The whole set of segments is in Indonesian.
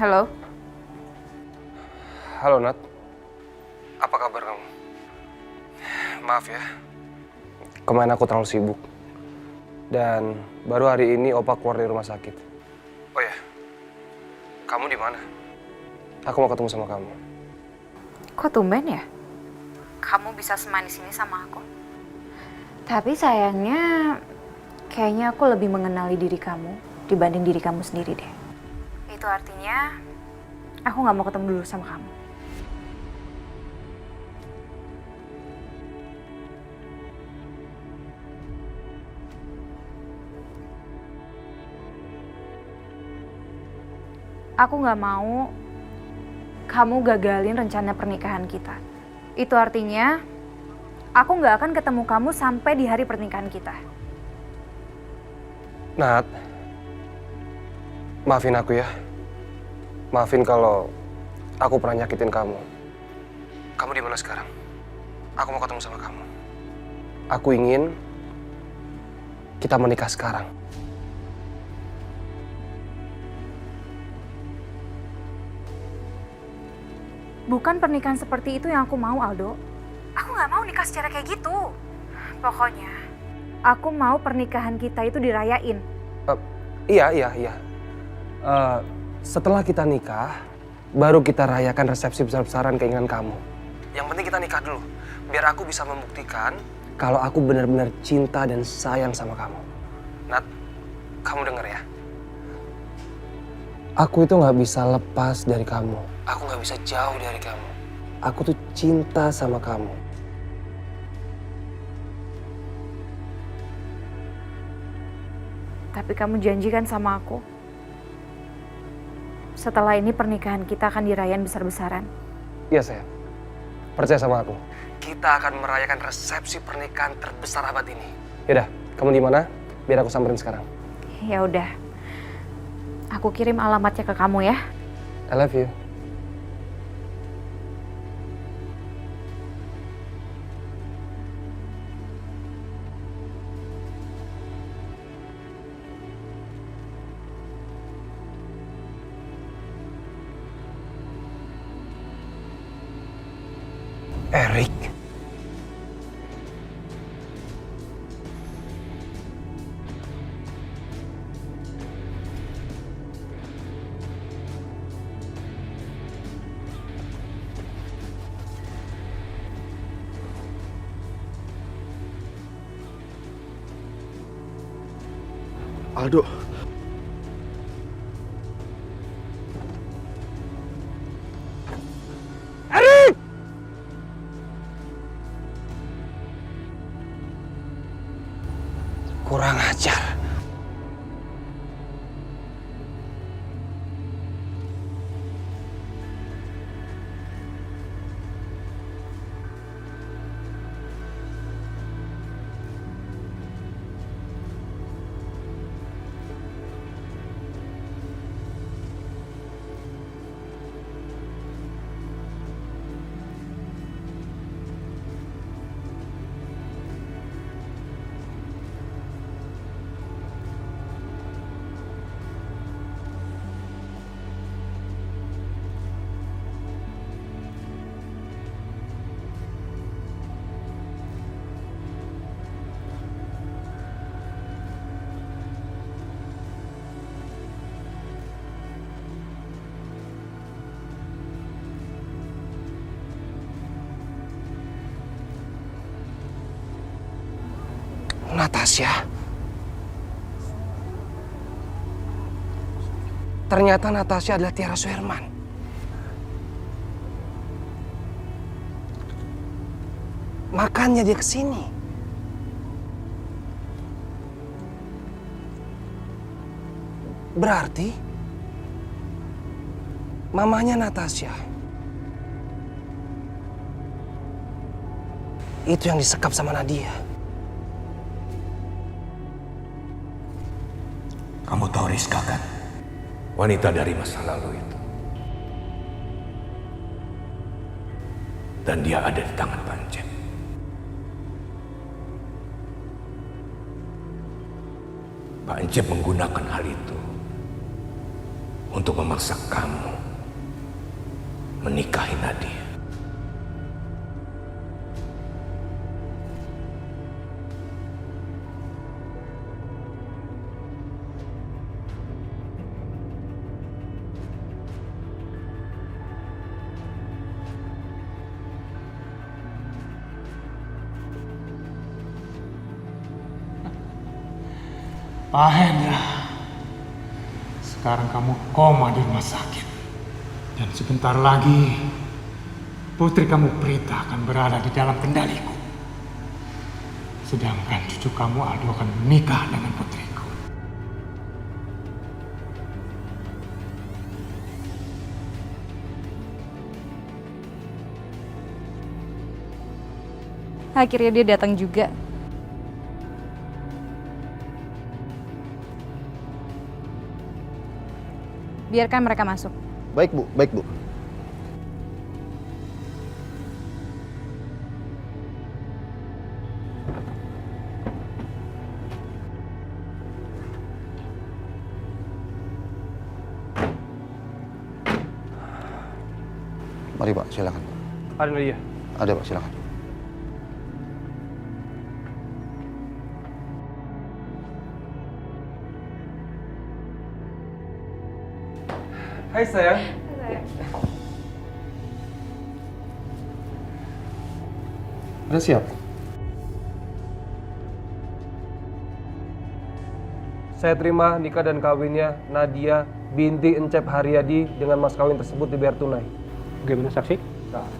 Halo? Halo Nat, apa kabar kamu? Maaf ya, kemarin aku terlalu sibuk. Dan baru hari ini Opa keluar dari rumah sakit. Oh ya, kamu di mana? Aku mau ketemu sama kamu. Kok tumben ya? Kamu bisa semanis ini sama aku. Tapi sayangnya, kayaknya aku lebih mengenali diri kamu dibanding diri kamu sendiri deh. Itu artinya, aku gak mau ketemu dulu sama kamu. Aku gak mau kamu gagalin rencana pernikahan kita. Itu artinya, aku gak akan ketemu kamu sampai di hari pernikahan kita. Nat, maafin aku ya. Maafin kalau aku pernah nyakitin kamu. Kamu di mana sekarang? Aku mau ketemu sama kamu. Aku ingin kita menikah sekarang. Bukan pernikahan seperti itu yang aku mau, Aldo. Aku gak mau nikah secara kayak gitu. Pokoknya, aku mau pernikahan kita itu dirayain. Iya. Setelah kita nikah, baru kita rayakan resepsi besar-besaran keinginan kamu. Yang penting kita nikah dulu, biar aku bisa membuktikan kalau aku benar-benar cinta dan sayang sama kamu. Nat, kamu denger ya. Aku itu gak bisa lepas dari kamu. Aku gak bisa jauh dari kamu. Aku tuh cinta sama kamu. Tapi kamu janjikan sama aku, setelah ini pernikahan kita akan dirayain besar-besaran. Iya sayang, percaya sama aku. Kita akan merayakan resepsi pernikahan terbesar abad ini. Yaudah, kamu di mana? Biar aku samperin sekarang. Ya udah, aku kirim alamatnya ke kamu ya. I love you. Erik. Aldo. Erik! Kurang ajar. Natasha. Ternyata Natasha adalah Tiara Suherman. Makanya dia kesini. Berarti mamanya Natasha itu yang disekap sama Nadia. Kamu tahu Rizka kan? Wanita dari masa lalu itu. Dan dia ada di tangan Pak Encep. Pak Encep menggunakan hal itu untuk memaksa kamu menikahi Nadia. Pak Hendra, sekarang kamu koma di rumah sakit. Dan sebentar lagi, putri kamu Prita akan berada di dalam kendaliku. Sedangkan cucu kamu Aldo akan menikah dengan putriku. Akhirnya dia datang juga. Biarkan mereka masuk. Baik Bu, baik Bu. Mari Pak, silakan. Ada Nadia. Ada Pak, silakan. Hai sayang. Udah siap? Saya terima nikah dan kawinnya Nadia binti Encep Haryadi dengan mas kawin tersebut dibayar tunai. Bagaimana saksi?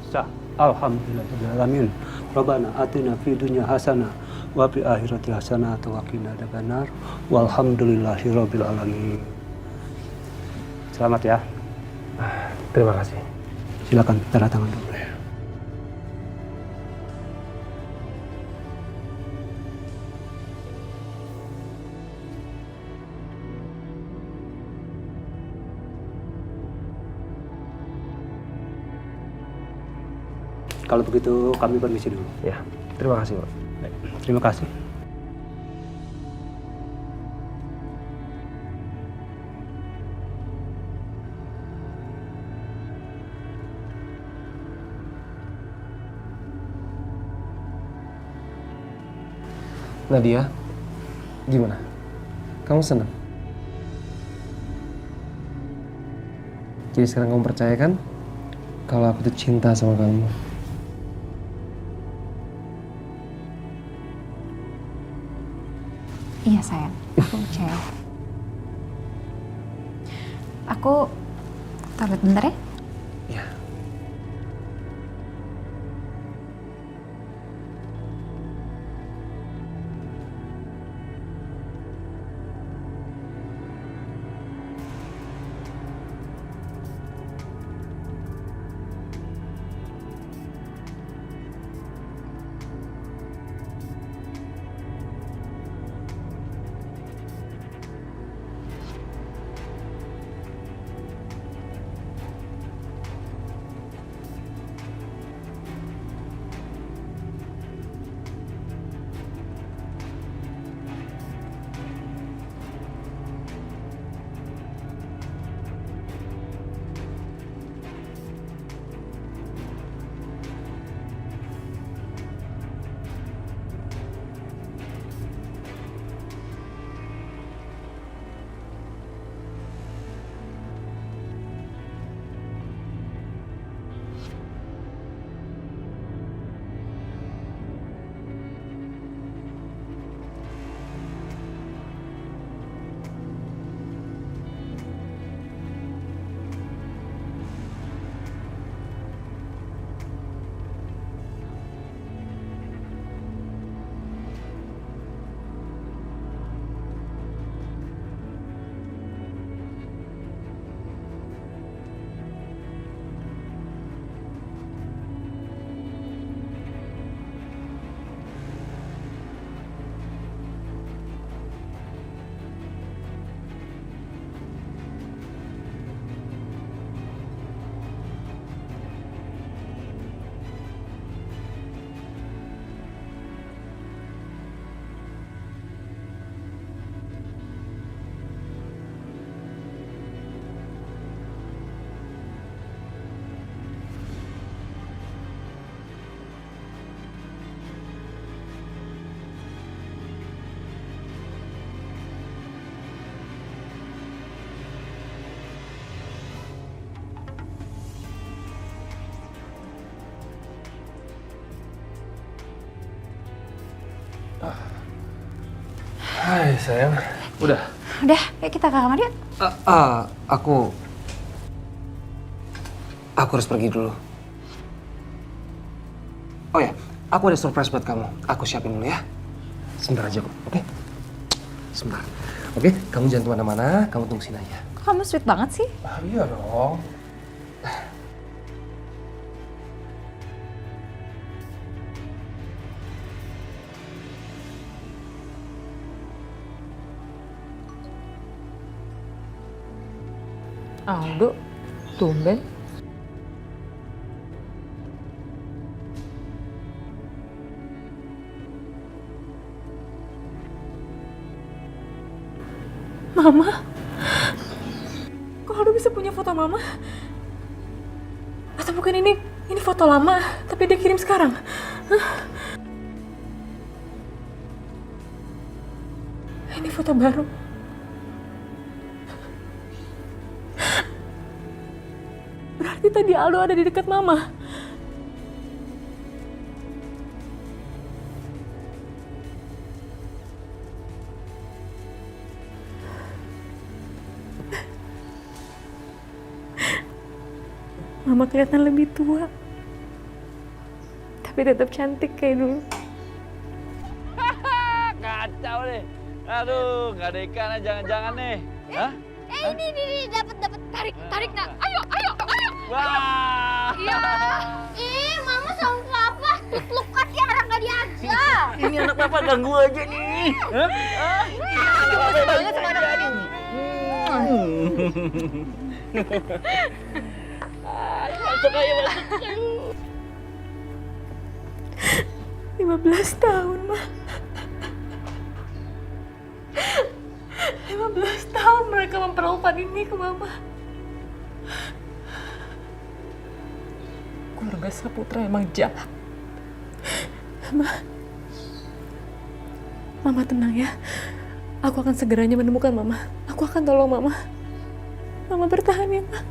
Sah. Alhamdulillahirrahmanirrahim. Rabbana atina fid dunya hasanah wa fil akhirati hasanah wa qina adzabannar. Walhamdulillahirabbil alamin. Selamat ya. Terima kasih. Silakan tanda tangan dulu. Kalau begitu kami permisi dulu. Ya, terima kasih Pak. Baik, terima kasih. Nadia, gimana? Kamu senang? Jadi sekarang kamu percaya kan kalau aku tuh cinta sama kamu? Iya sayang, aku percaya. Aku toilet bentar ya. Iya. Hai sayang. Udah? Udah, yuk kita ke kamar yuk. Aku harus pergi dulu. Oh ya, aku ada surprise buat kamu. Aku siapin dulu ya. Sebentar aja kok, oke? Sebentar. Oke, kamu jangan kemana-mana, kamu tunggu sini aja. Kok kamu sweet banget sih? Iya dong. Aldo, tumben. Mama? Kok Aldo bisa punya foto Mama? Atau bukan ini foto lama, tapi dia kirim sekarang? Hah? Ini foto baru. Berarti tadi Aldo ada di dekat Mama. Mama kelihatan lebih tua, tapi tetap cantik kayak dulu. Kacau deh. Aduh, nggak ada ikan jangan-jangan nih. Hah? Ini dapat tarik nak. Ayo. Wah. Iya. Mama sama papa peluk-pelukan ya orang nggak diajak. Ini anak papa ganggu aja nih. Hah? Gemes banget sama anak ini. Masuk aja, masuk. 15 tahun, Ma. 15 tahun mereka memperlakukan ini ke Mama. Keluarga Saputra emang jahat. Mama tenang ya. Aku akan segeranya menemukan Mama. Aku akan tolong Mama. Mama bertahan ya, Ma.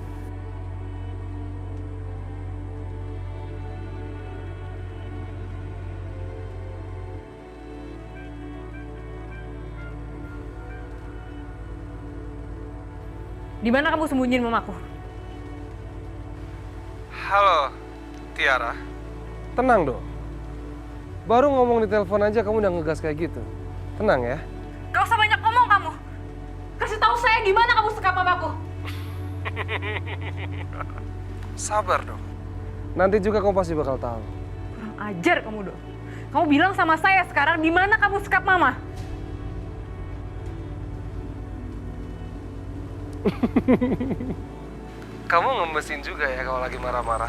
Di mana kamu sembunyiin mamaku? Halo, Tiara. Tenang dong. Baru ngomong di telepon aja kamu udah ngegas kayak gitu. Tenang ya. Gak usah banyak ngomong kamu. Kasih tahu saya di mana kamu sekap mamaku. Sabar dong. Nanti juga kamu pasti bakal tahu. Kurang ajar kamu, Do. Kamu bilang sama saya sekarang di mana kamu sekap mama. Kamu ngemesin juga ya kalau lagi marah-marah.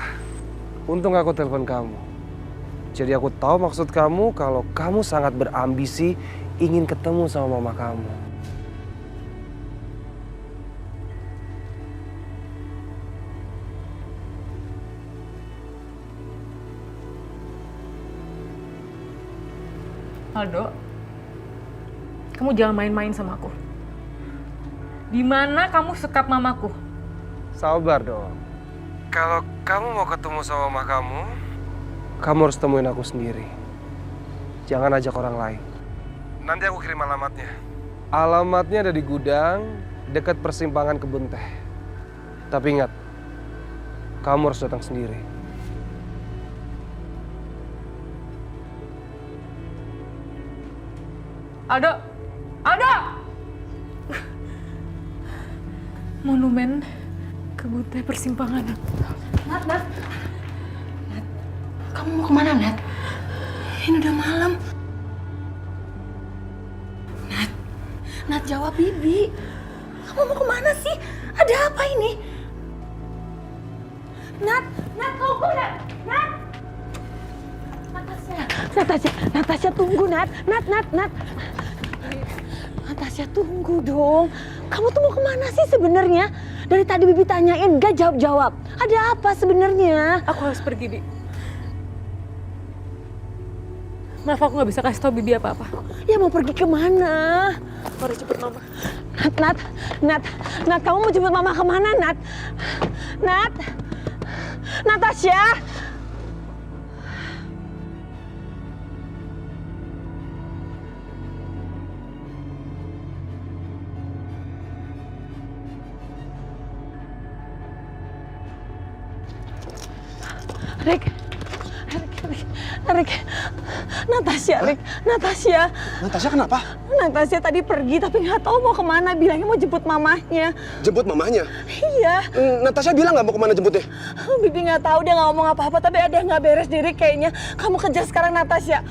Untung aku telepon kamu. Jadi aku tahu maksud kamu kalau kamu sangat berambisi ingin ketemu sama mama kamu. Aldo, kamu jangan main-main sama aku. Di mana kamu sekap mamaku? Sabar dong. Kalau kamu mau ketemu sama mama kamu harus temuin aku sendiri. Jangan ajak orang lain. Nanti aku kirim alamatnya. Alamatnya ada di gudang dekat persimpangan kebun teh. Tapi ingat, kamu harus datang sendiri. Aldo! Monumen kebun teh persimpangan. Nat. Kamu mau kemana, Nat? Ini udah malam. Nat jawab Bibi. Kamu mau kemana sih? Ada apa ini? Nat tunggu, Nat. Natasha tunggu, Nat. Natasha tunggu dong. Kamu tuh mau kemana sih sebenarnya? Dari tadi Bibi tanyain, gak jawab-jawab. Ada apa sebenarnya? Aku harus pergi, Di. Maaf, aku gak bisa kasih tau Bibi apa-apa. Ya mau pergi kemana? Aku harus jemput Mama. Nat, kamu mau jemput Mama kemana, Nat? Natasha! Rick. Natasha. Natasha kenapa? Natasha tadi pergi tapi nggak tahu mau kemana. Bilangnya mau jemput mamahnya. Jemput mamahnya? Iya. Natasha bilang nggak mau kemana jemputnya? Bibi nggak tahu, dia nggak ngomong apa-apa, tapi ada yang nggak beres diri kayaknya. Kamu kejar sekarang Natasha.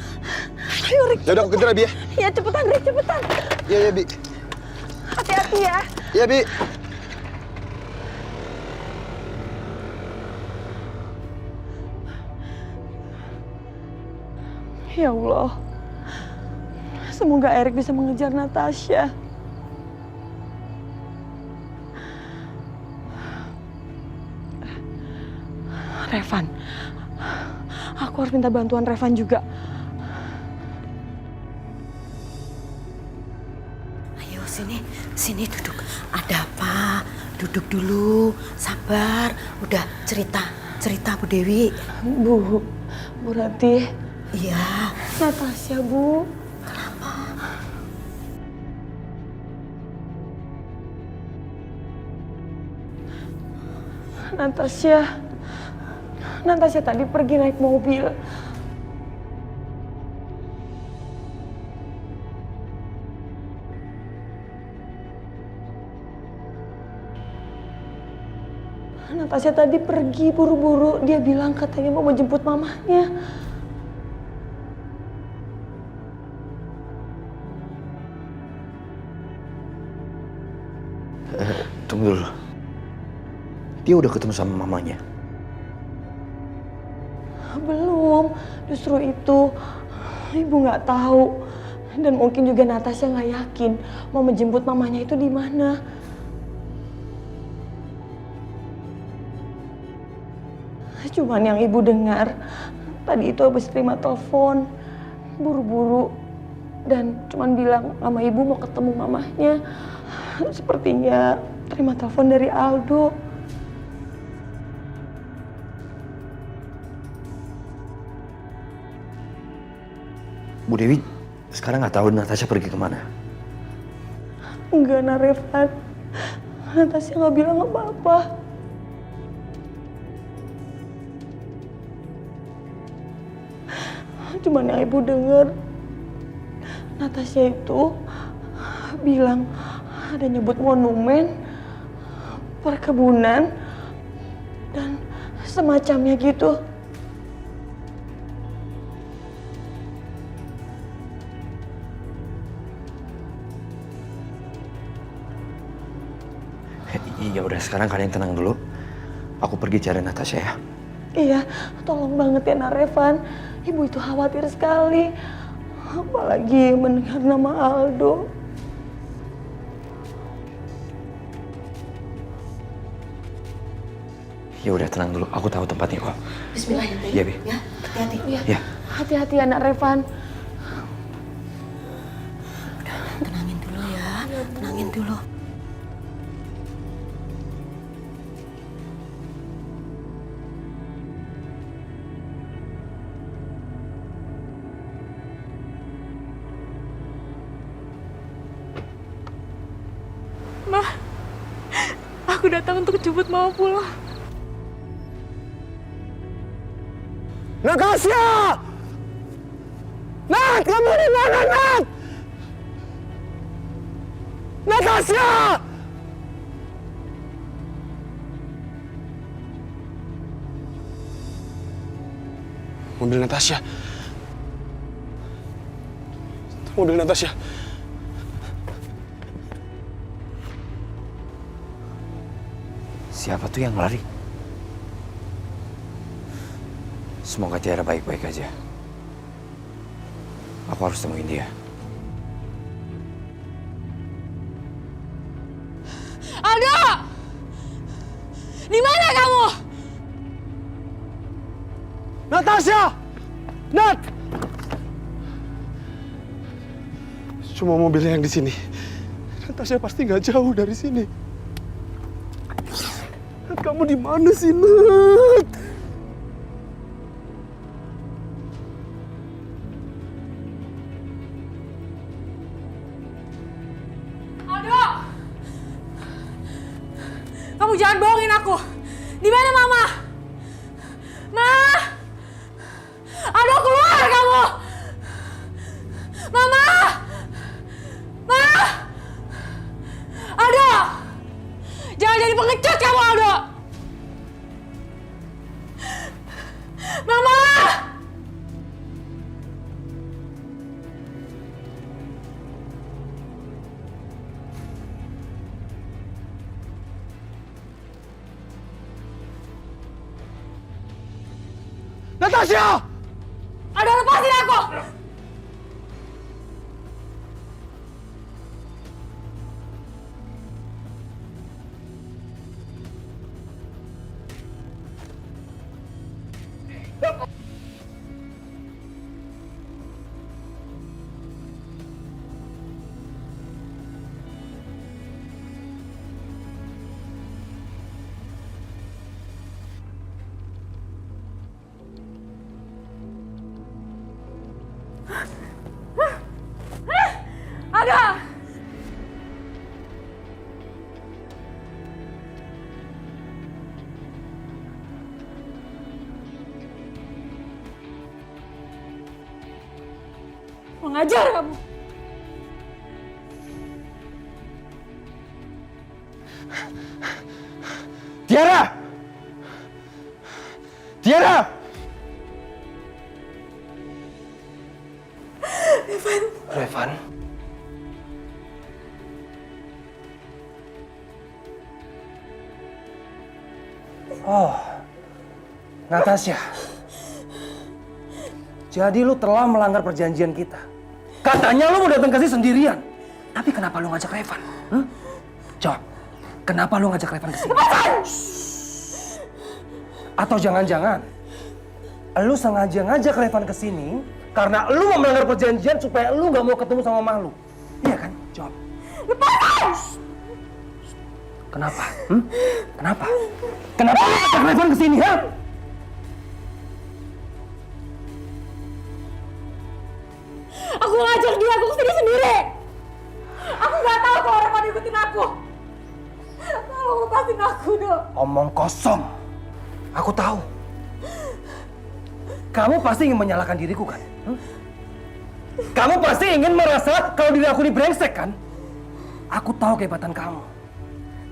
Ayo Rick. Ya udah aku kejar ya, Bi ya. Iya cepetan Rick, cepetan. Iya, Bi. Hati-hati ya. Iya, Bi. Ya Allah. Semoga Erik bisa mengejar Natasha. Revan. Aku harus minta bantuan Revan juga. Ayo sini duduk. Ada apa? Duduk dulu, sabar. Udah cerita Bu Dewi. Bu Rati. Iya. Natasha, Bu. Kenapa? Natasha tadi pergi naik mobil. Natasha tadi pergi buru-buru. Dia bilang katanya mau menjemput mamahnya. Tunggu dulu. Dia udah ketemu sama mamanya? Belum. Justru itu Ibu nggak tahu. Dan mungkin juga Natasha nggak yakin mau menjemput mamanya itu di mana. Cuman yang Ibu dengar tadi itu habis terima telepon buru-buru dan cuman bilang sama Ibu mau ketemu mamahnya. Sepertinya terima telepon dari Aldo. Bu Dewi sekarang nggak tahu Natasha pergi kemana? Enggak, Revan. Natasha nggak bilang apa-apa. Cuman yang Ibu dengar, Natasha itu bilang ada nyebut monumen, perkebunan, dan semacamnya gitu. Ya udah sekarang kalian tenang dulu. Aku pergi cari Natasha ya. Iya, tolong banget ya Revan. Ibu itu khawatir sekali. Apalagi mendengar nama Aldo. Ya udah tenang dulu. Aku tahu tempatnya kok. Bismillah ya, Iya, Bi. Ya, hati-hati. Ya. Hati-hati anak Revan. Tenangin dulu ya. Tenangin dulu. Ma, aku datang untuk jemput Mama pulang. Natasha! Nat, kamu di mana, Nat? Natasha! Mobil Natasha. Mobil Natasha. Siapa tuh yang lari? Semoga Tiara baik-baik aja. Aku harus temuin dia. Aldo! Di mana kamu? Natasha! Nat! Cuma mobilnya yang di sini. Natasha pasti nggak jauh dari sini. Nat, kamu di mana sih, Nat? Aldo! Kamu jangan bohongin aku. Di mana Mama? Ma! pengecut kamu, Aldo! Mama! Natasha! Aldo, lepasin aku! Ada! Mengajar kamu! Tiara! Tiara! Revan? Oh, Natasha. Jadi lu telah melanggar perjanjian kita. Katanya lu mau datang ke sini sendirian. Tapi kenapa lu ngajak Revan? Jawab. Kenapa lu ngajak Revan ke sini? Atau jangan-jangan lu sengaja ngajak Revan ke sini karena lu mau melanggar perjanjian supaya lu nggak mau ketemu sama mama lu. Iya kan? Jawab. Lepasin! Kenapa? Kenapa? Kenapa lu ngajak Revan ke sini, ha? Aku ngajak dia, aku kesini sendiri. Aku nggak tahu kalau orang mau ikutin aku. Tolong lepasin aku, Dok. Omong kosong. Aku tahu. Kamu pasti ingin menyalahkan diriku kan? Kamu pasti ingin merasa kalau diri aku dibrengsek kan? Aku tahu kehebatan kamu.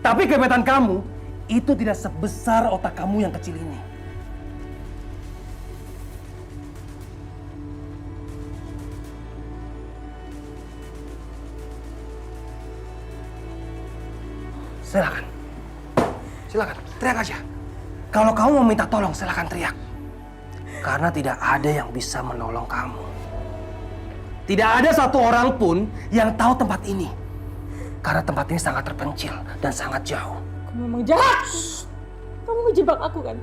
Tapi kehebatan kamu itu tidak sebesar otak kamu yang kecil ini. Silakan. Silakan, teriak aja. Kalau kamu mau minta tolong, silakan teriak. Karena tidak ada yang bisa menolong kamu. Tidak ada satu orang pun yang tahu tempat ini. Karena tempat ini sangat terpencil dan sangat jauh. Kamu memang jahat. Kamu ngejebak aku kan?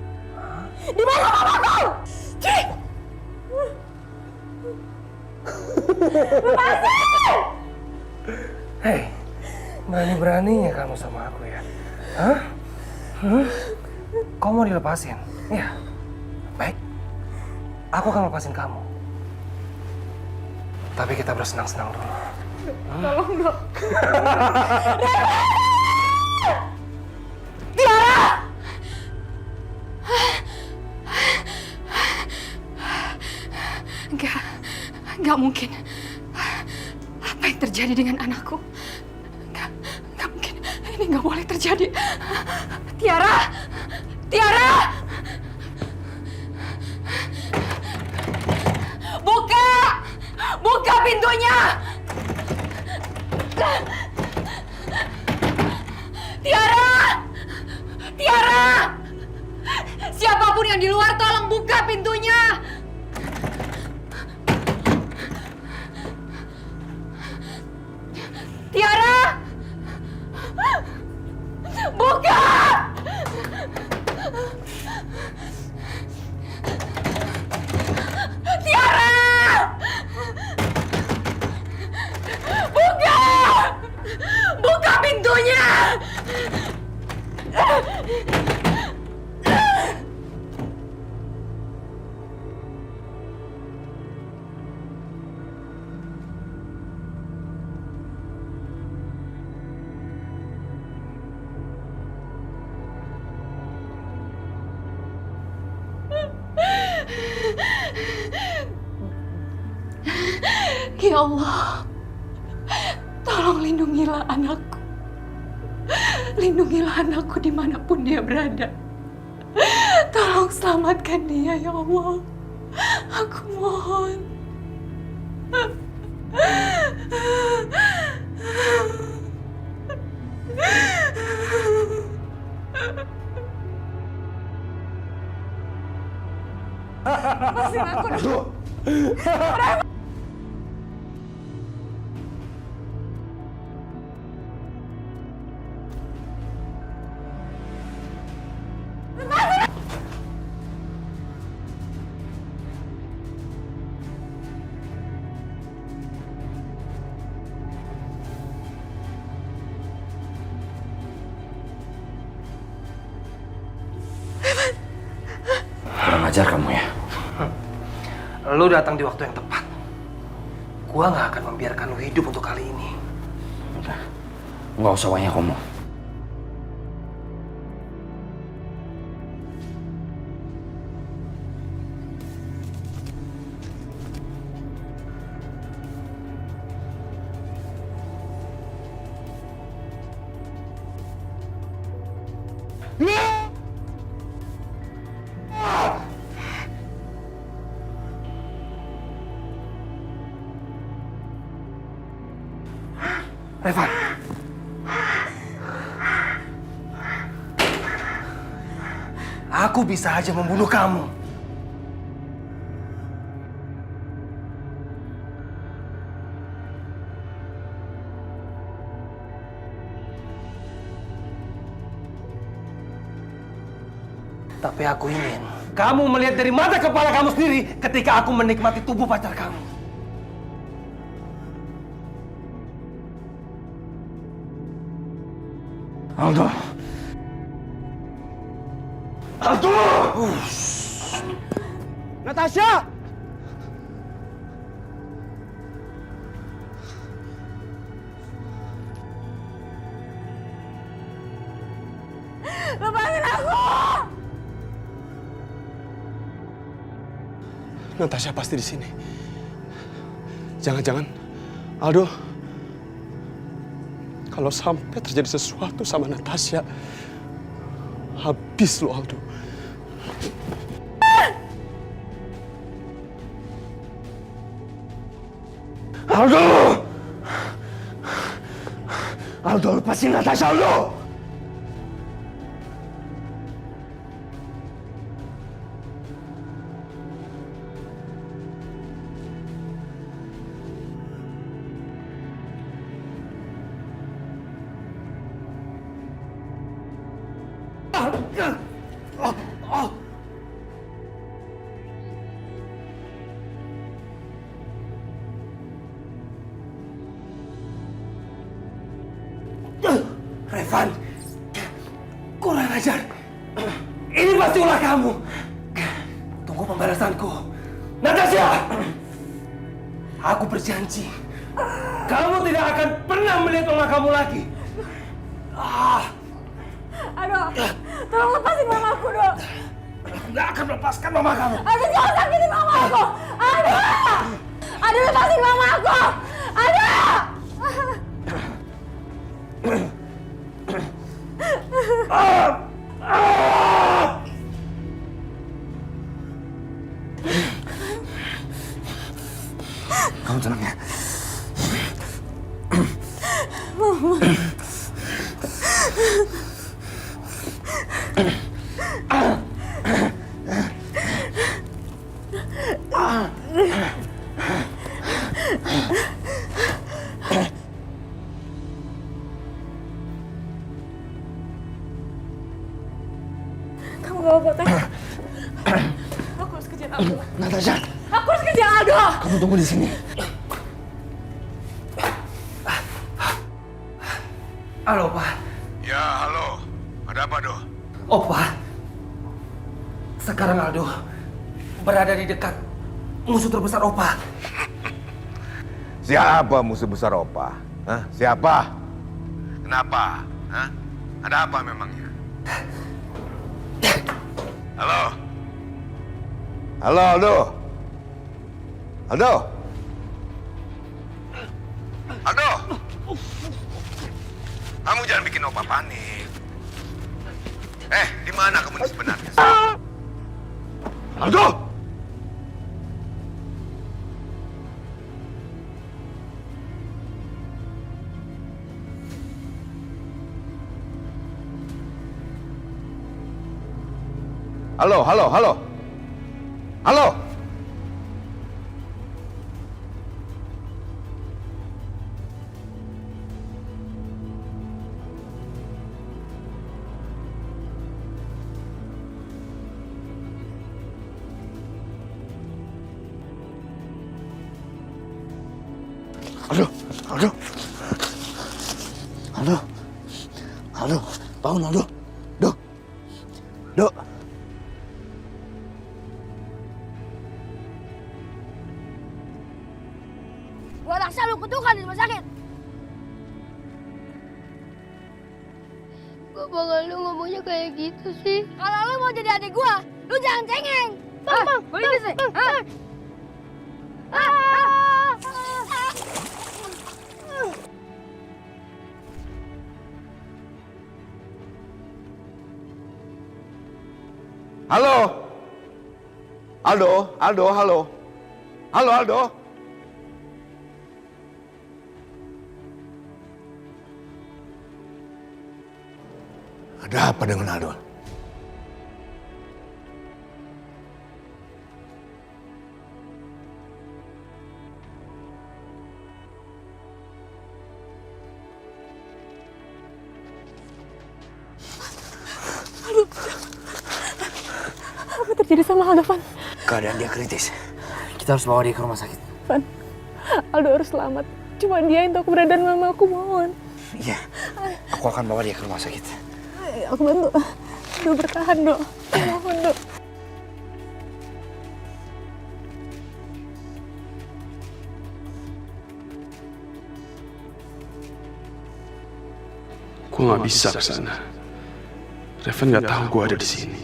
Di mana mamaku? Lepasin! Hei, berani-beraninya kamu sama aku ya? Hah? Kamu mau dilepasin? Iya. Baik. Aku akan lepasin kamu. Tapi kita bersenang-senang dulu. Tolong, Dok. Tiara! Enggak mungkin. Apa yang terjadi dengan anakku? Enggak mungkin. Ini enggak boleh terjadi. Tiara! Tiara! Buka! Buka pintunya! Tiara! Tiara! Siapapun yang di luar, tolong buka pintunya! Tiara! Buka! Tiara! Buka! Buka pintunya! Ya Allah, tolong lindungilah anakku. Lindungilah anakku dimanapun dia berada. Tolong selamatkan dia, ya Allah. Aku mohon. Lepasin aku, Dok. Kurang ajar kamu ya. Lu datang di waktu yang tepat. Gua nggak akan membiarkan lu hidup untuk kali ini. Udah, nggak usah banyak ngomong. Revan. Aku bisa aja membunuh kamu. Tapi aku ingin kamu melihat dari mata kepala kamu sendiri ketika aku menikmati tubuh pacar kamu. Aldo. Aldo! Natasha! Lepasin aku! Natasha pasti di sini. Jangan-jangan Aldo, kalau sampai terjadi sesuatu sama Natasha, habis lo Aldo. Aldo! Aldo, lepasin Natasha, Aldo! Revan, kurang ajar. Ini pasti ulah kamu. Tunggu pembalasanku. Natasha, aku berjanji, kamu tidak akan pernah melihat mama kamu lagi. Aduh, tolong lepasin mama aku, Dok. Nggak akan melepaskan mama kamu. Aduh, jangan sakitin mama aku. Aduh! Aduh, lepasin mama aku. Aduh! Kamu tenang ya. Kamu gak apa-apa, Teh. Aku harus kejar Aldo. Natasha, Aku harus kejar Aldo. kamu tunggu di sini. Halo, Pak. Ya, halo. Ada apa, Do? Opa, sekarang Aldo berada di dekat musuh terbesar Opa. Siapa musuh besar Opa? Hah? Siapa? Kenapa? Hah? Ada apa memangnya? Halo? Halo, Aldo? Aldo? Aldo? Kamu jangan bikin Opa panik. Di mana kamu ini sebenarnya? Aldo! Halo, halo, halo. Halo. Aldo, Aldo. Aldo. Aldo, bangun Aldo. Dok. Dok. Gua raksa lu kutukan di rumah sakit. Kok bakal lu ngomongnya kayak gitu sih? Kalau lu mau jadi adik gua, lu jangan cengeng. Bang, kok ini sih? Halo. Aldo, Aldo, halo. Halo, Aldo. Ada apa dengan Aldo? Apa terjadi sama Aldo, Van? Keadaan dia kritis. Kita harus bawa dia ke rumah sakit. Van, Aldo harus selamat. Cuma dia yang tahu keberadaan mama, aku mohon. Iya, aku akan bawa dia ke rumah sakit. Aku bantu. Do, bertahan, Do. Mohon, Do. Gue nggak bisa ke sana. Revan nggak tahu gue ada di sini.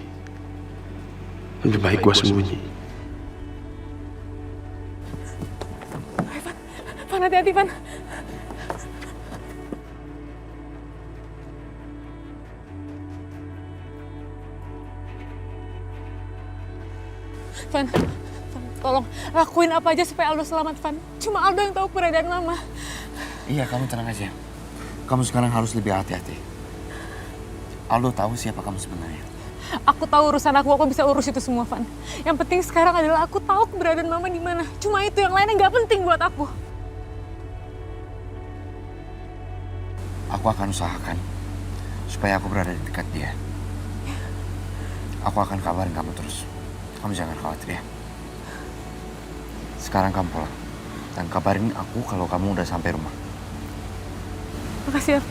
Lebih baik gue sembunyi. Van, hati-hati, Van. Van, tolong lakuin apa aja supaya Aldo selamat, Van. Cuma Aldo yang tahu keberadaan Mama. Iya, kamu tenang aja. Kamu sekarang harus lebih hati-hati. Aldo tahu siapa kamu sebenarnya. Aku tahu urusan aku bisa urus itu semua, Van. Yang penting sekarang adalah aku tahu keberadaan Mama di mana. Cuma itu, yang lainnya nggak penting buat aku. Aku akan usahakan supaya aku berada di dekat dia. Aku akan kabarin kamu terus. Kamu jangan khawatir ya. Sekarang kamu pulang. Dan kabarin aku kalau kamu udah sampai rumah. Makasih ya.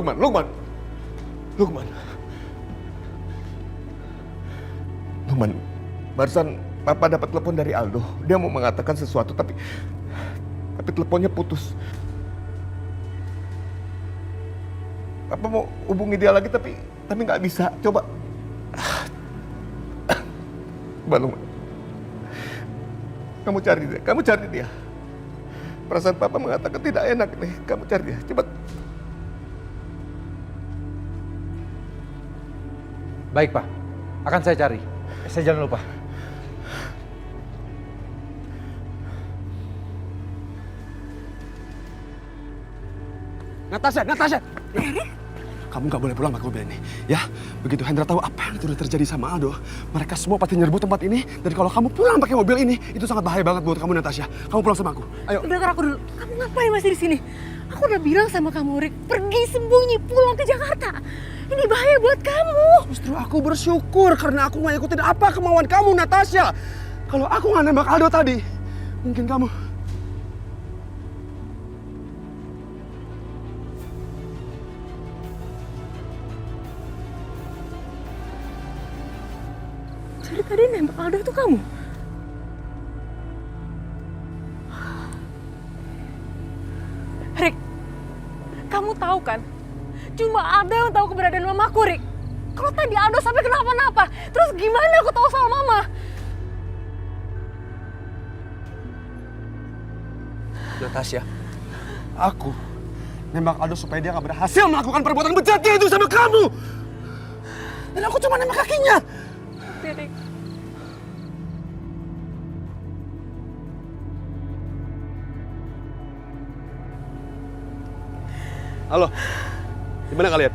Lukman. Barusan Papa dapat telepon dari Aldo. Dia mau mengatakan sesuatu, tapi teleponnya putus. Papa mau hubungi dia lagi, tapi nggak bisa. Coba. Lukman. Kamu cari dia. Perasaan Papa mengatakan tidak enak nih. Kamu cari dia, cepat. Baik, Pak. Akan saya cari. Saya jangan lupa. Natasha! Kamu nggak boleh pulang pakai mobil ini, ya? Begitu Hendra tahu apa yang sudah terjadi sama Aldo, mereka semua pasti nyerbu tempat ini. Dan kalau kamu pulang pakai mobil ini, itu sangat bahaya banget buat kamu, Natasha. Kamu pulang sama aku. Ayo. Dengar aku dulu. Kamu ngapain masih di sini? Aku udah bilang sama kamu, Rick, pergi sembunyi, pulang ke Jakarta. Ini bahaya buat kamu. Justru aku bersyukur karena aku nggak ikutin apa kemauan kamu, Natasha. Kalau aku nggak nembak Aldo tadi, mungkin kamu... Jadi tadi nembak Aldo itu kamu? Rick, kamu tahu kan? Cuma Aldo yang tahu keberadaan mamaku, Rick. Kalau tadi Aldo sampai kenapa-napa, terus gimana aku tahu soal mama? Natasha, aku nembak Aldo supaya dia gak berhasil melakukan perbuatan bejatnya itu sama kamu. Dan aku cuma nembak kakinya. Rick. Halo, di mana kalian?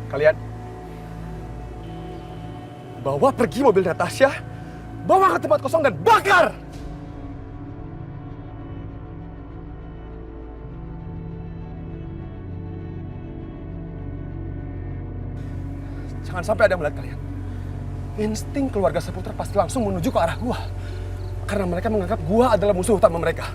Kalian bawa pergi mobil Natasha, bawa ke tempat kosong dan bakar! Jangan sampai ada yang melihat kalian. Insting keluarga Saputra pasti langsung menuju ke arah gua. Karena mereka menganggap gua adalah musuh utama mereka.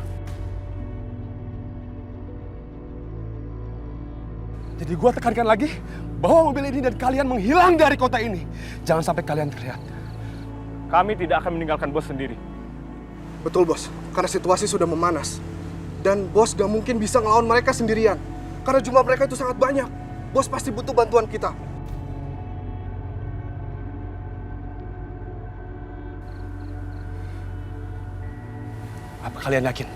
Jadi gua tekankan lagi, bawa mobil ini dan kalian menghilang dari kota ini. Jangan sampai kalian terlihat. Kami tidak akan meninggalkan bos sendiri. Betul, bos. Karena situasi sudah memanas. Dan bos gak mungkin bisa ngelawan mereka sendirian. Karena jumlah mereka itu sangat banyak. Bos pasti butuh bantuan kita. Apa kalian yakin?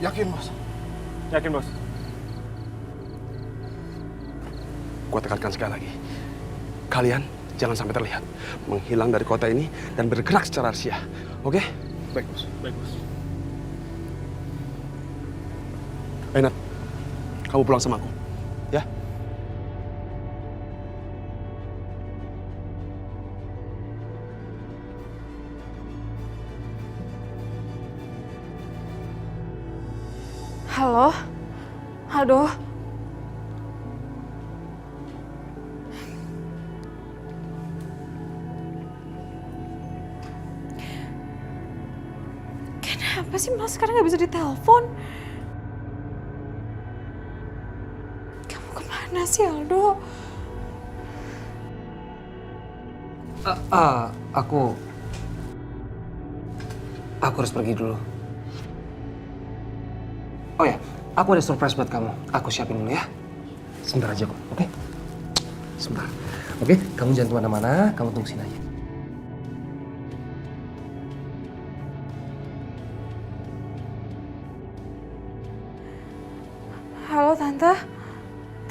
Yakin, bos. Yakin, bos. Gua tekankan sekali lagi. Kalian jangan sampai terlihat. Menghilang dari kota ini dan bergerak secara rahasia. Oke? Baik, bos. Baik, bos. Nat, kamu pulang sama aku. Ya? Halo? Aldo? Kenapa sih Mas sekarang nggak bisa ditelepon? Kamu kemana sih Aldo? Aku harus pergi dulu. Oh ya, aku ada surprise buat kamu. Aku siapin dulu ya. Sebentar aja kok, oke? Sebentar. Oke, kamu jangan kemana-mana, kamu tunggu sini aja. Halo Tante,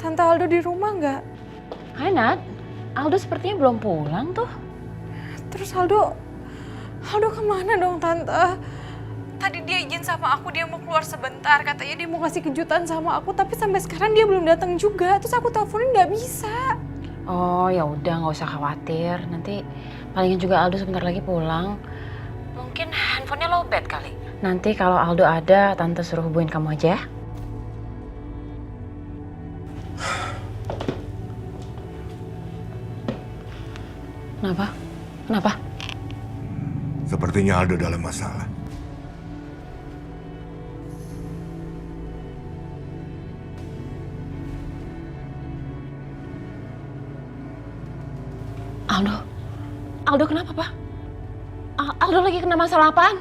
Tante Aldo di rumah nggak? Hai Nat, Aldo sepertinya belum pulang tuh. Terus Aldo kemana dong Tante? Tadi dia izin sama aku, dia mau keluar sebentar. Katanya dia mau kasih kejutan sama aku, tapi sampai sekarang dia belum datang juga. Terus aku teleponin nggak bisa. Oh ya udah, nggak usah khawatir. Nanti palingan juga Aldo sebentar lagi pulang. Mungkin handphonenya lowbat kali. Nanti kalau Aldo ada, Tante suruh hubungin kamu aja ya. Kenapa? Kenapa? Sepertinya Aldo dalam masalah. Aldo kenapa, Pak? Aldo lagi kena masalah apaan?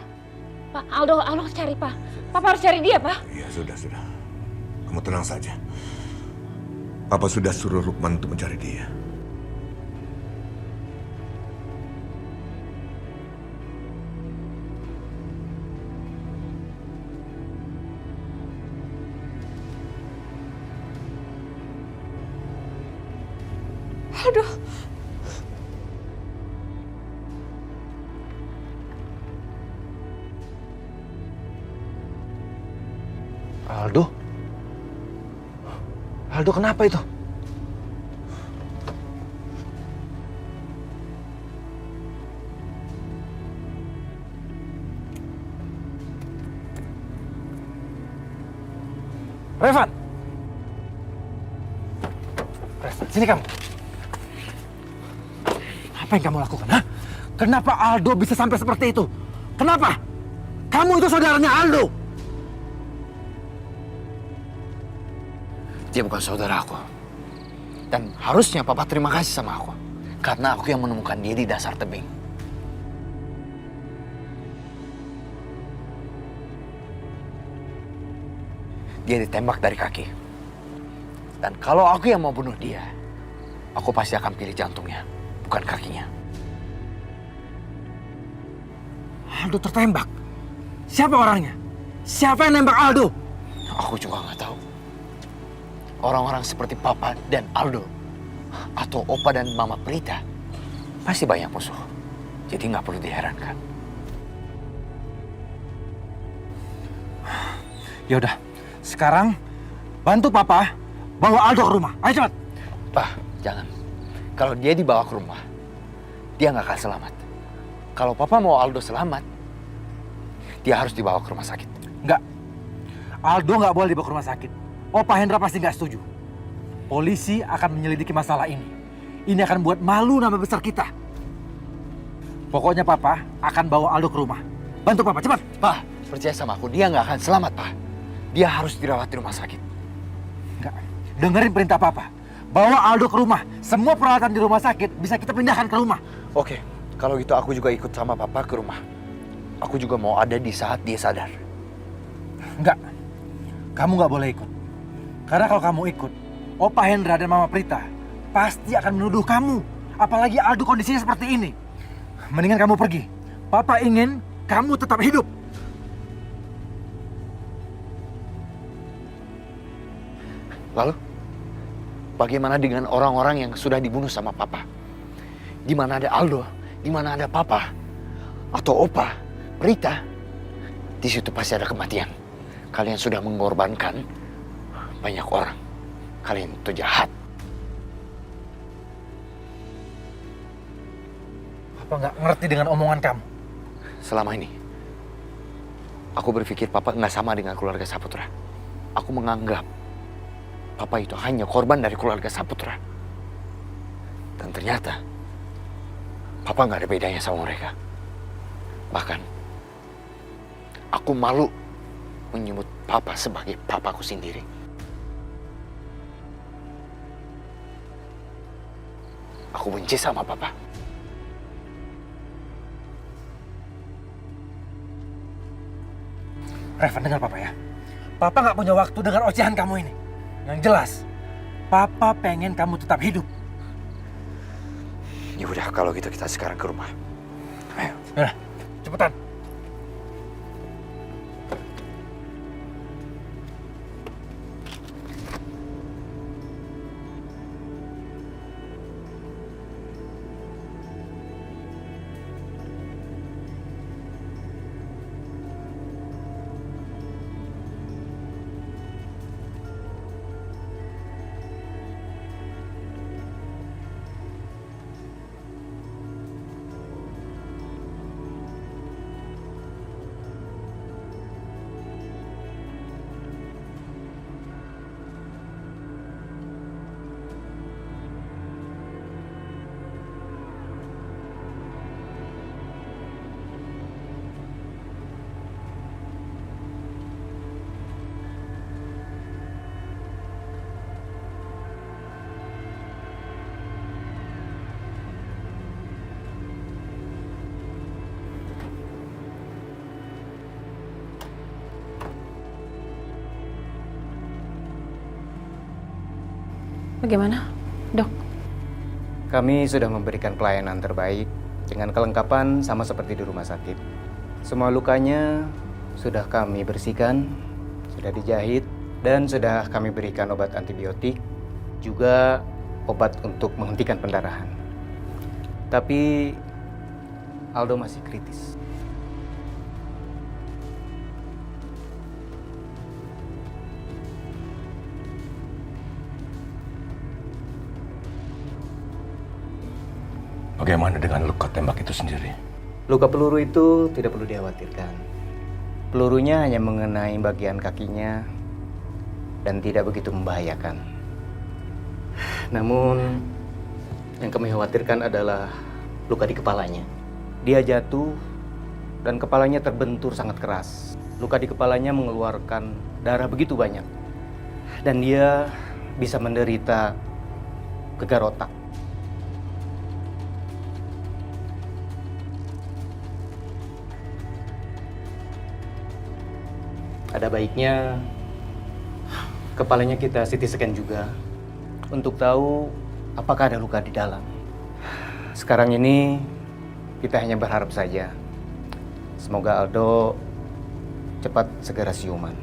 Pak, Aldo harus cari, Pak. Papa harus cari dia, Pak. Iya, sudah. Kamu tenang saja. Papa sudah suruh Lukman untuk mencari dia. Aduh. Aldo kenapa itu? Revan, sini kamu. Apa yang kamu lakukan, ha? Kenapa Aldo bisa sampai seperti itu? Kenapa? Kamu itu saudaranya Aldo. Dia bukan saudara aku. Dan harusnya papa terima kasih sama aku. Karena aku yang menemukan dia di dasar tebing. Dia ditembak dari kaki. Dan kalau aku yang mau bunuh dia, aku pasti akan pilih jantungnya, bukan kakinya. Aldo tertembak. Siapa orangnya? Siapa yang nembak Aldo? Aku juga nggak tahu. Orang-orang seperti Papa dan Aldo, atau Opa dan Mama Prita, pasti banyak musuh. Jadi nggak perlu diherankan. Ya udah, sekarang bantu Papa bawa Aldo ke rumah. Ayo cepat. Pak, jangan. Kalau dia dibawa ke rumah, dia nggak akan selamat. Kalau Papa mau Aldo selamat, dia harus dibawa ke rumah sakit. Enggak. Aldo nggak boleh dibawa ke rumah sakit. Opa Hendra pasti nggak setuju. Polisi akan menyelidiki masalah ini. Ini akan buat malu nama besar kita. Pokoknya Papa akan bawa Aldo ke rumah. Bantu Papa, cepat. Pak, percaya sama aku, dia nggak akan selamat, Pak. Dia harus dirawat di rumah sakit. Enggak. Dengerin perintah Papa. Bawa Aldo ke rumah. Semua peralatan di rumah sakit bisa kita pindahkan ke rumah. Oke, kalau gitu aku juga ikut sama Papa ke rumah. Aku juga mau ada di saat dia sadar. Enggak. Kamu nggak boleh ikut. Karena kalau kamu ikut, Opa Hendra dan Mama Prita pasti akan menuduh kamu. Apalagi Aldo kondisinya seperti ini. Mendingan kamu pergi. Papa ingin kamu tetap hidup. Lalu, bagaimana dengan orang-orang yang sudah dibunuh sama Papa? Di mana ada Aldo, di mana ada Papa, atau Opa, Prita, di situ pasti ada kematian. Kalian sudah mengorbankan banyak orang. Kalian itu jahat. Papa nggak ngerti dengan omongan kamu. Selama ini, aku berpikir Papa nggak sama dengan keluarga Saputra. Aku menganggap Papa itu hanya korban dari keluarga Saputra. Dan ternyata, Papa nggak ada bedanya sama mereka. Bahkan, aku malu menyebut Papa sebagai papaku sendiri. Aku benci sama Papa. Revan, dengar Papa ya. Papa nggak punya waktu dengan ocehan kamu ini. Yang jelas, Papa pengen kamu tetap hidup. Ya udah, kalau gitu kita sekarang ke rumah. Ayo. Udah, cepetan. Bagaimana, Dok? Kami sudah memberikan pelayanan terbaik dengan kelengkapan sama seperti di rumah sakit. Semua lukanya sudah kami bersihkan, sudah dijahit, dan sudah kami berikan obat antibiotik, juga obat untuk menghentikan pendarahan. Tapi Aldo masih kritis. Bagaimana dengan luka tembak itu sendiri? Luka peluru itu tidak perlu dikhawatirkan. Pelurunya hanya mengenai bagian kakinya dan tidak begitu membahayakan. Namun, yang kami khawatirkan adalah luka di kepalanya. Dia jatuh dan kepalanya terbentur sangat keras. Luka di kepalanya mengeluarkan darah begitu banyak. Dan dia bisa menderita gegar otak. Ada baiknya kepalanya kita CT scan juga untuk tahu apakah ada luka di dalam. Sekarang ini kita hanya berharap saja semoga Aldo cepat segera siuman.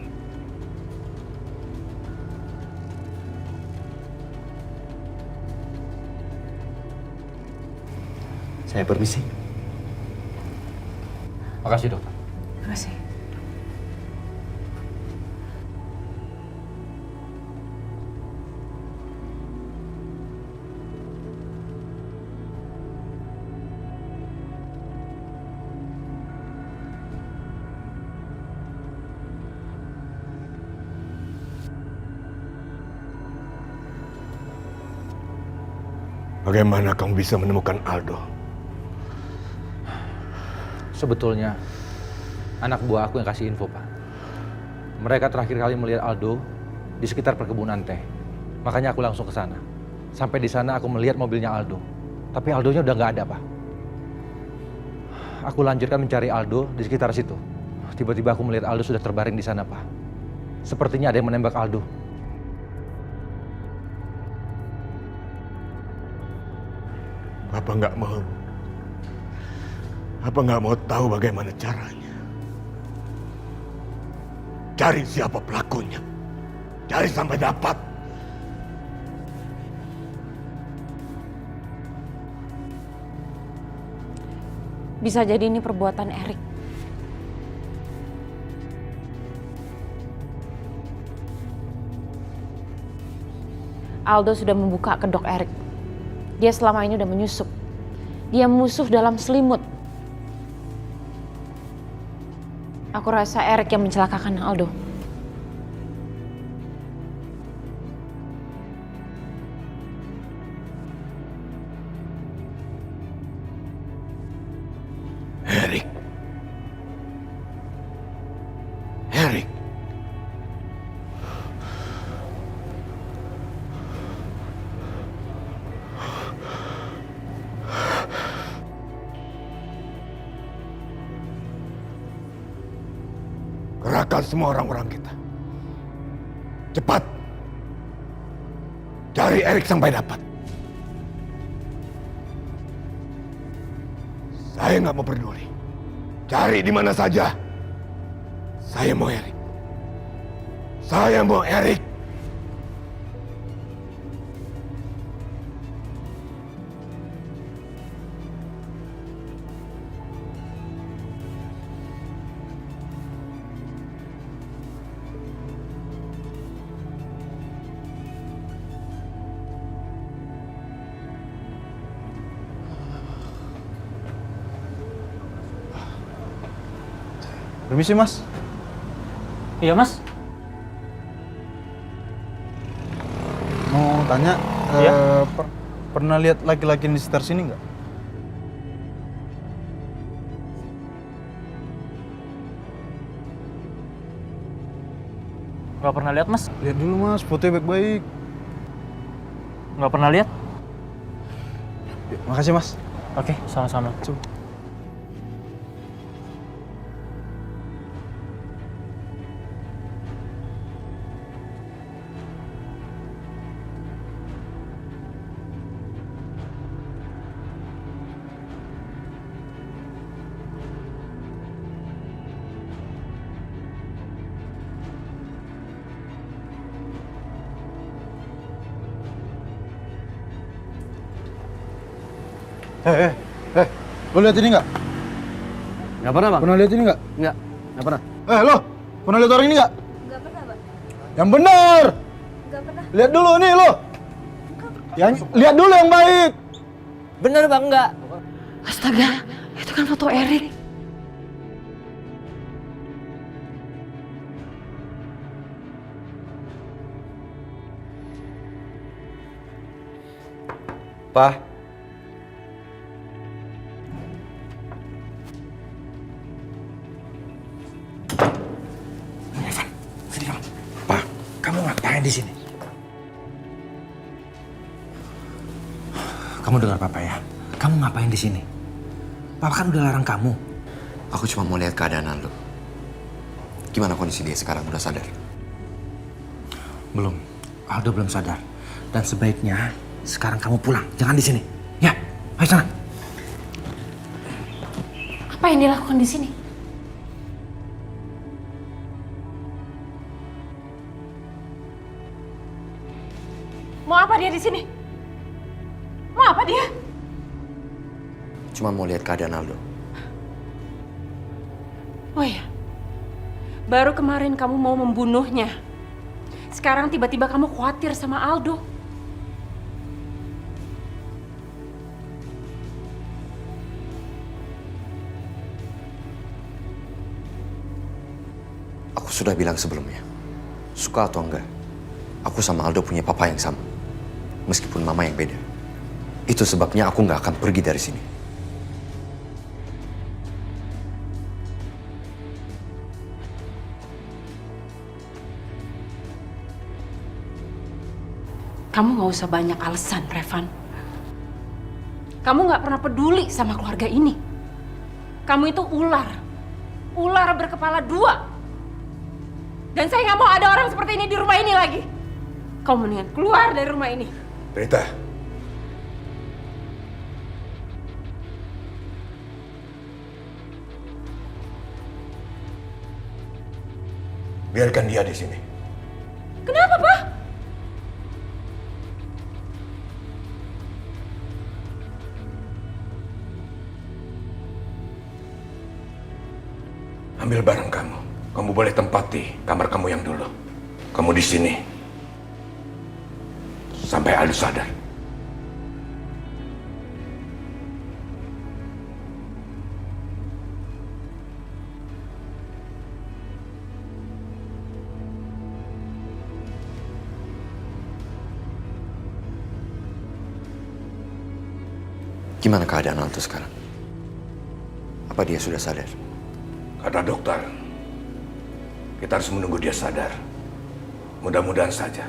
Saya permisi. Makasih, dokter. Makasih. Bagaimana kamu bisa menemukan Aldo? Sebetulnya, anak buah aku yang kasih info, Pak. Mereka terakhir kali melihat Aldo di sekitar perkebunan teh. Makanya aku langsung ke sana. Sampai di sana aku melihat mobilnya Aldo. Tapi Aldonya udah nggak ada, Pak. Aku lanjutkan mencari Aldo di sekitar situ. Tiba-tiba aku melihat Aldo sudah terbaring di sana, Pak. Sepertinya ada yang menembak Aldo. Apa nggak mau tahu bagaimana caranya? Cari siapa pelakunya. Cari sampai dapat. Bisa jadi ini perbuatan Erik. Aldo sudah membuka kedok Erik. Dia selama ini udah menyusup. Dia musuh dalam selimut. Aku rasa Erik yang mencelakakan Aldo. Erik. Erik. Kerahkan semua orang-orang kita. Cepat. Cari Erik sampai dapat. Saya nggak mau peduli. Cari di mana saja. Saya mau Erik. Saya mau Erik. Permisi, Mas. Iya, Mas. Mau tanya, Iya? pernah lihat laki-laki di sekitar sini nggak? Nggak pernah lihat, Mas. Lihat dulu, Mas. Fotonya baik-baik. Nggak pernah lihat. Ya, makasih, Mas. Oke, sama-sama. Coba. Lo lihat ini nggak? Nggak pernah, Bang. Pernah lihat ini nggak? Nggak pernah. Lo, pernah lihat orang ini nggak? Nggak pernah, Bang. Yang benar. Nggak pernah. Lihat dulu nih lo. Yang lihat dulu yang baik. Bener Bang, nggak? Astaga, itu kan foto Erik. Pak. Pak, kamu ngapain di sini? Kamu dengar Papa ya. Kamu ngapain di sini? Papa kan udah larang kamu. Aku cuma mau lihat keadaan Aldo. Gimana kondisi dia sekarang? Udah sadar? Belum. Aldo belum sadar. Dan sebaiknya sekarang kamu pulang. Jangan di sini. Ya, ayo sana. Apa yang dia lakukan di sini? Mau apa dia di sini? Mau apa dia? Cuma mau lihat keadaan Aldo. Oh iya, baru kemarin kamu mau membunuhnya. Sekarang tiba-tiba kamu khawatir sama Aldo. Aku sudah bilang sebelumnya, suka atau enggak, aku sama Aldo punya papa yang sama. Meskipun mama yang beda. Itu sebabnya aku nggak akan pergi dari sini. Kamu gak usah banyak alasan, Revan. Kamu gak pernah peduli sama keluarga ini. Kamu itu ular. Ular berkepala dua. Dan saya gak mau ada orang seperti ini di rumah ini lagi. Kamu mendingan keluar dari rumah ini. Prita. Biarkan dia di sini. Kenapa, Pak? Ambil barang kamu. Kamu boleh tempati kamar kamu yang dulu. Kamu di sini. Sampai Aldo sadar. Gimana keadaan Aldo sekarang? Apa dia sudah sadar? Kata dokter, kita harus menunggu dia sadar. Mudah-mudahan saja.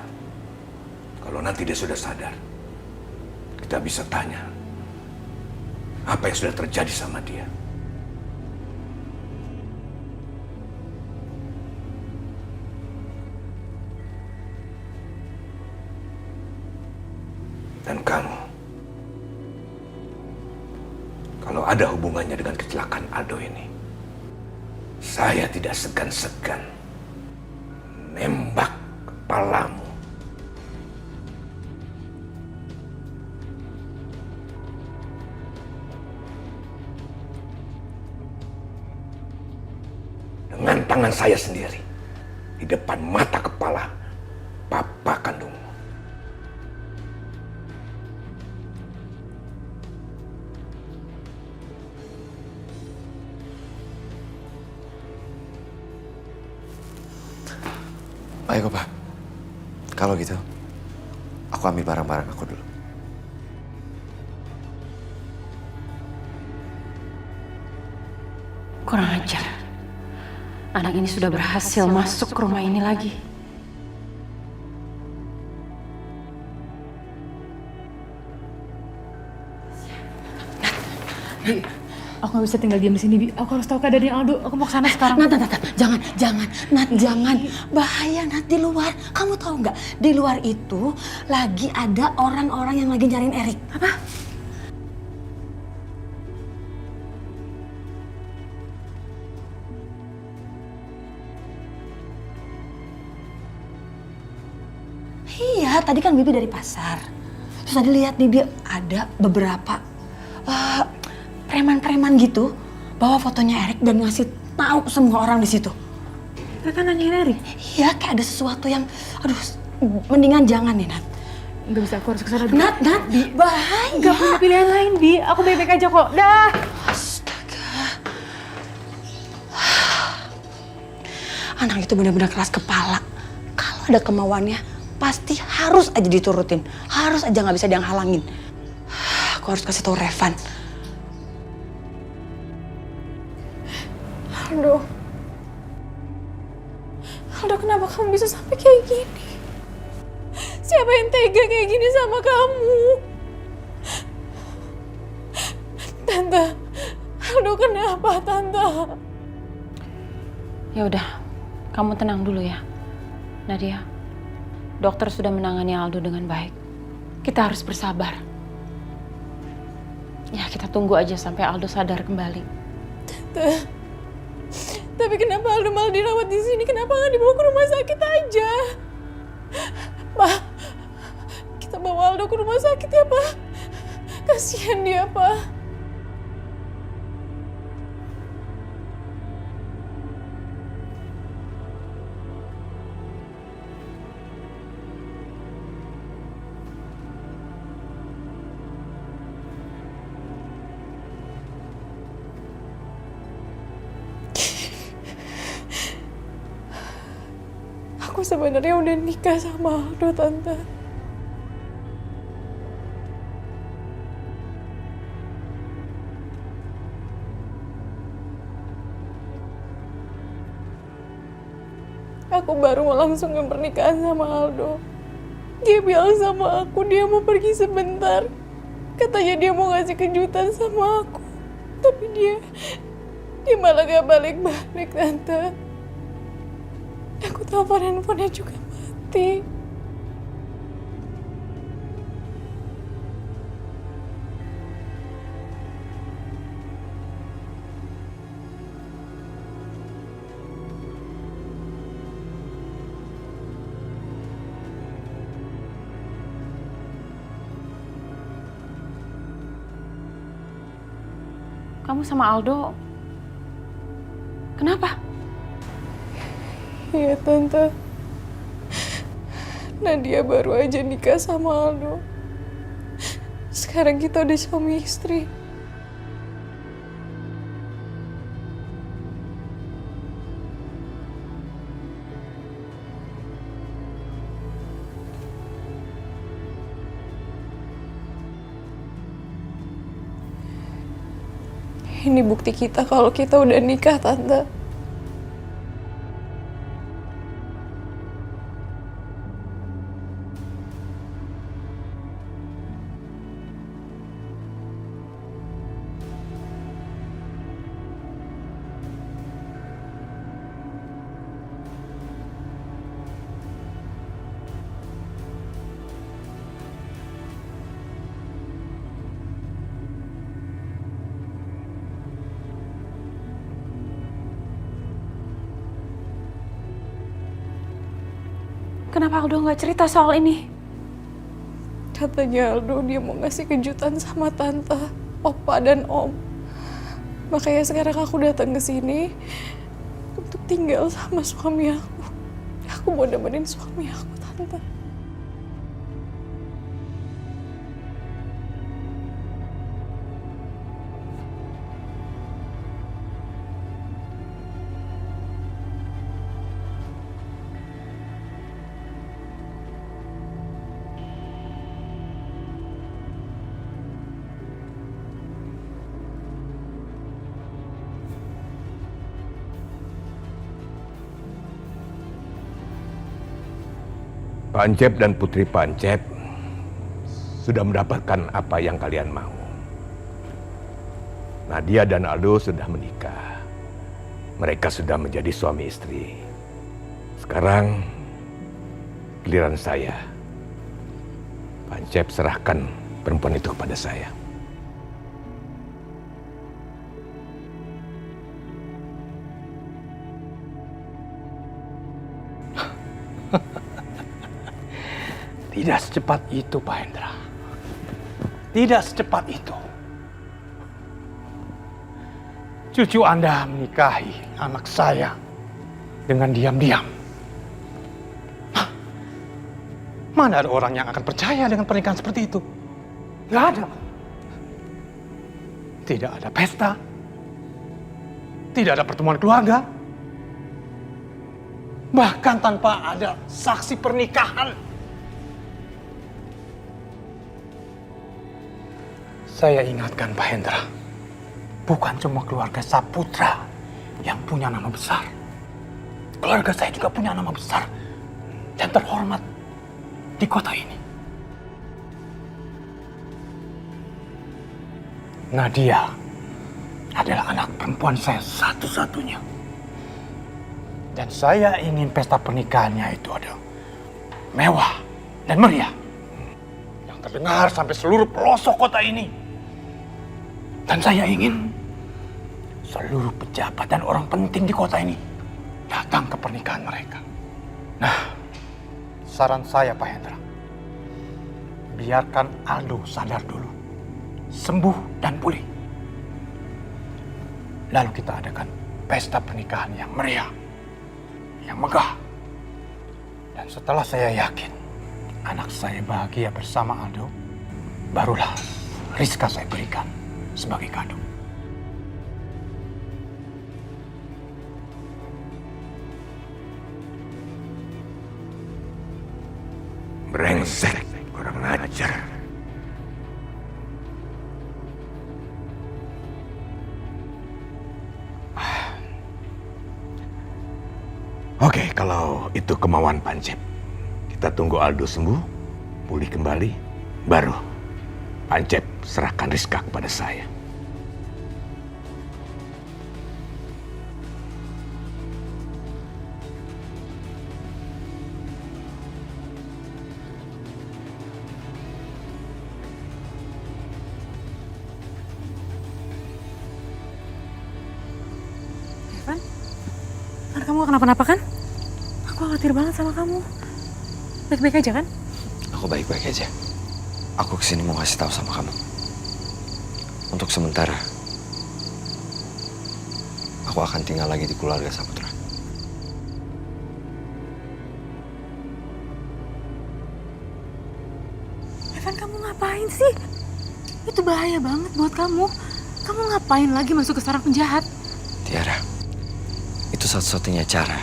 Kalau nanti dia sudah sadar, kita bisa tanya apa yang sudah terjadi sama dia. Dan kamu, kalau ada hubungannya dengan kecelakaan Aldo ini, saya tidak segan-segan nembak kepalamu. Dengan tangan saya sendiri, di depan mata kepala papa kandungmu. Ayo Pak, kalau gitu aku ambil barang-barang aku dulu. Kurang ajar. Anak ini sudah berhasil masuk ke rumah ini lagi. Bi, aku gak bisa tinggal diam di sini, Bi. Aku harus tahu keadaannya Aldo. Aku mau ke sana sekarang. Nat, jangan. Bahaya, Nat, di luar. Kamu tahu nggak? Di luar itu lagi ada orang-orang yang lagi nyariin Erik. Apa? Iya, tadi kan Bibi dari pasar. Terus tadi lihat nih, dia ada beberapa preman-preman gitu bawa fotonya Erik dan ngasih tahu semua orang di situ. Mereka nanyain Erik? Iya, kayak ada sesuatu yang, aduh, mendingan jangan nih, Nat. Gak bisa, aku harus kesana. Nat, Bi, bahaya. Gak punya pilihan lain, Bi. Aku baik-baik aja kok. Dah. Astaga. Anak itu benar-benar keras kepala. Kalau ada kemauannya, pasti harus aja diturutin. Harus aja, nggak bisa dia halangin. Aku harus kasih tahu Revan. Aldo, kenapa kamu bisa sampai kayak gini? Siapa yang tega kayak gini sama kamu? Tante, Aldo kenapa, Tante? Ya udah, kamu tenang dulu ya, Nadia. Dokter sudah menangani Aldo dengan baik. Kita harus bersabar. Ya, kita tunggu aja sampai Aldo sadar kembali. Tante, tapi kenapa Aldo malah dirawat di sini? Kenapa nggak dibawa ke rumah sakit aja? Pa, kita bawa Aldo ke rumah sakit ya, Pa. Kasihan dia, Pa. Aku sebenarnya udah nikah sama Aldo, Tante. Aku baru mau langsung ke pernikahan sama Aldo. Dia bilang sama aku dia mau pergi sebentar. Katanya dia mau ngasih kejutan sama aku. Tapi dia malah gak balik-balik, Tante. Aku telepon handphonenya juga mati. Kamu sama Aldo, kenapa? Iya, Tante. Nadia baru aja nikah sama Aldo. Sekarang kita udah suami istri. Ini bukti kita kalau kita udah nikah, Tante. Kenapa Aldo nggak cerita soal ini? Katanya Aldo dia mau ngasih kejutan sama Tante, Opa, dan Om. Makanya sekarang aku datang ke sini untuk tinggal sama suami aku. Aku mau nemenin suami aku, Tante. Pancep dan Putri Pancep sudah mendapatkan apa yang kalian mau. Nadia dan Aldo sudah menikah. Mereka sudah menjadi suami istri. Sekarang giliran saya. Pancep serahkan perempuan itu kepada saya. Tidak secepat itu, Pak Hendra. Tidak secepat itu. Cucu Anda menikahi anak saya dengan diam-diam. Hah? Mana ada orang yang akan percaya dengan pernikahan seperti itu? Tidak ada. Tidak ada pesta. Tidak ada pertemuan keluarga. Bahkan tanpa ada saksi pernikahan. Saya ingatkan Pak Hendra, bukan cuma keluarga Saputra yang punya nama besar. Keluarga saya juga punya nama besar dan terhormat di kota ini. Nadia adalah anak perempuan saya satu-satunya. Dan saya ingin pesta pernikahannya itu ada mewah dan meriah. Yang terdengar sampai seluruh pelosok kota ini. Dan saya ingin seluruh pejabat dan orang penting di kota ini datang ke pernikahan mereka. Nah, saran saya Pak Hendra, biarkan Aldo sadar dulu, sembuh dan pulih. Lalu kita adakan pesta pernikahan yang meriah, yang megah. Dan setelah saya yakin anak saya bahagia bersama Aldo, barulah Rizka saya berikan sebagai kado. Brengsek, kurang ajar. Oke, kalau itu kemauan Pancep, kita tunggu Aldo sembuh, pulih kembali, baru Pancep serahkan Rizka kepada saya. Evan, kamu gak kenapa-napa kan? Aku khawatir banget sama kamu. Baik-baik aja kan? Aku baik-baik aja. Aku kesini mau kasih tahu sama kamu. Untuk sementara, aku akan tinggal lagi di keluarga Saputra. Evan, kamu ngapain sih? Itu bahaya banget buat kamu. Kamu ngapain lagi masuk ke sarang penjahat? Tiara, itu satu-satunya cara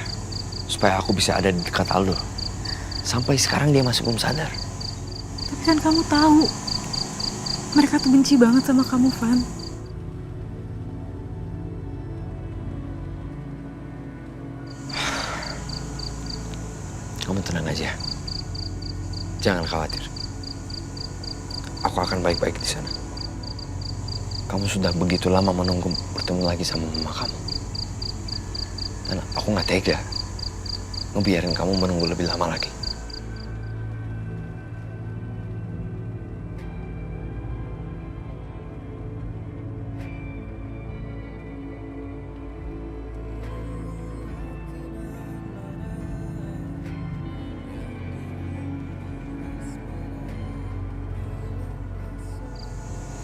supaya aku bisa ada di dekat Aldo. Sampai sekarang dia masih belum sadar. Tapi kan kamu tahu, mereka tuh benci banget sama kamu, Van. Kamu tenang aja. Jangan khawatir. Aku akan baik-baik di sana. Kamu sudah begitu lama menunggu bertemu lagi sama mama kamu. Dan aku nggak tega ngebiarin kamu menunggu lebih lama lagi.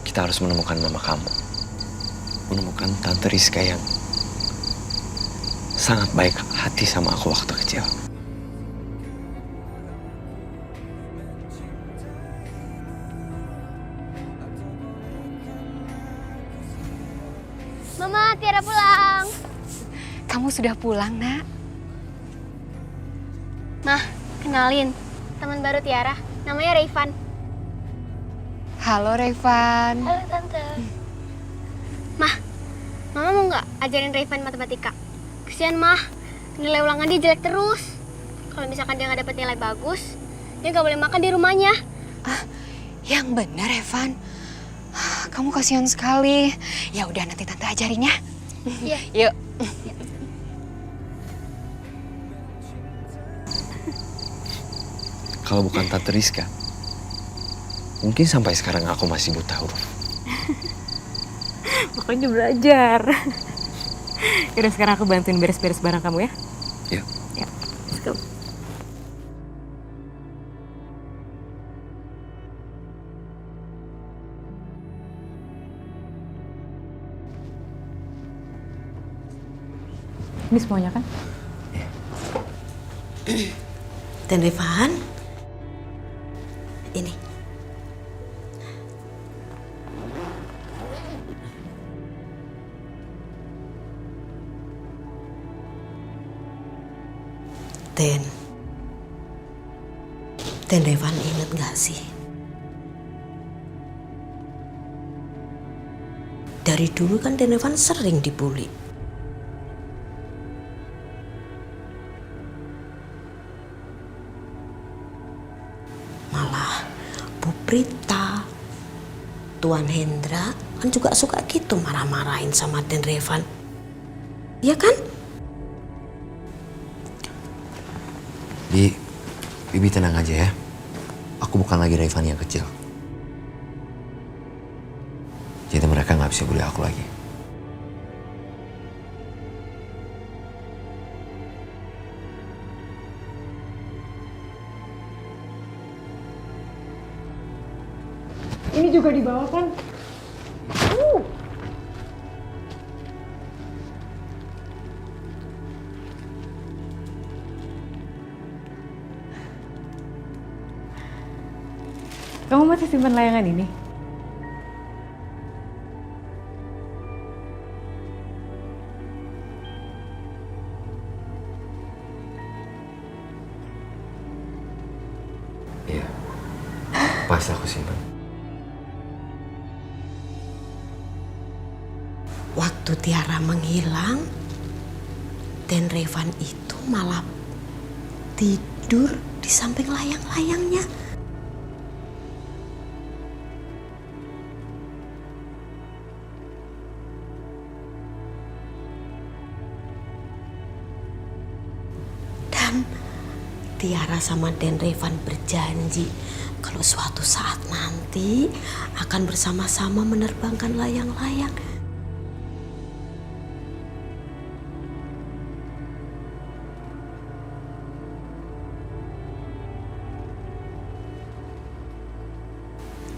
Kita harus menemukan mama kamu. Menemukan Tante Rizka yang sangat baik hati sama aku waktu kecil. Mama, Tiara pulang. Kamu sudah pulang, Nak? Mah, kenalin. Teman baru Tiara. Namanya Rayvan. Halo, Rayvan. Halo, Tante. Mah, Mama mau nggak ajarin Rayvan matematika? Kesian, Mah. Nilai ulangan dia jelek terus. Kalau misalkan dia nggak dapet nilai bagus, dia nggak boleh makan di rumahnya. Yang benar, Evan. Kamu kasihan sekali. Ya udah, nanti Tante ajarin ya. Iya. Yuk. Kalau bukan Tante Rizka, mungkin sampai sekarang aku masih buta huruf. Makanya belajar. Yaudah, sekarang aku bantuin beres-beres barang kamu ya. Yuk. Ya, let's go. Ini semuanya kan? Dan Rayvan, ini. Dan Rayvan inget gak sih? Dari dulu kan Den Rayvan sering dibully. Malah Bu Prita Tuan Hendra kan juga suka gitu marah-marahin sama Den Revan. Iya kan? Bibi tenang aja ya. Aku bukan lagi Revan yang kecil. Jadi mereka nggak bisa bully aku lagi. Ini juga dibawakan. Kamu masih simpan layangan ini? Iya, pasti aku simpan. Waktu Tiara menghilang, Den Revan itu malah tidur di samping layang-layangnya. Dan Tiara sama Den Revan berjanji kalau suatu saat nanti akan bersama-sama menerbangkan layang-layang.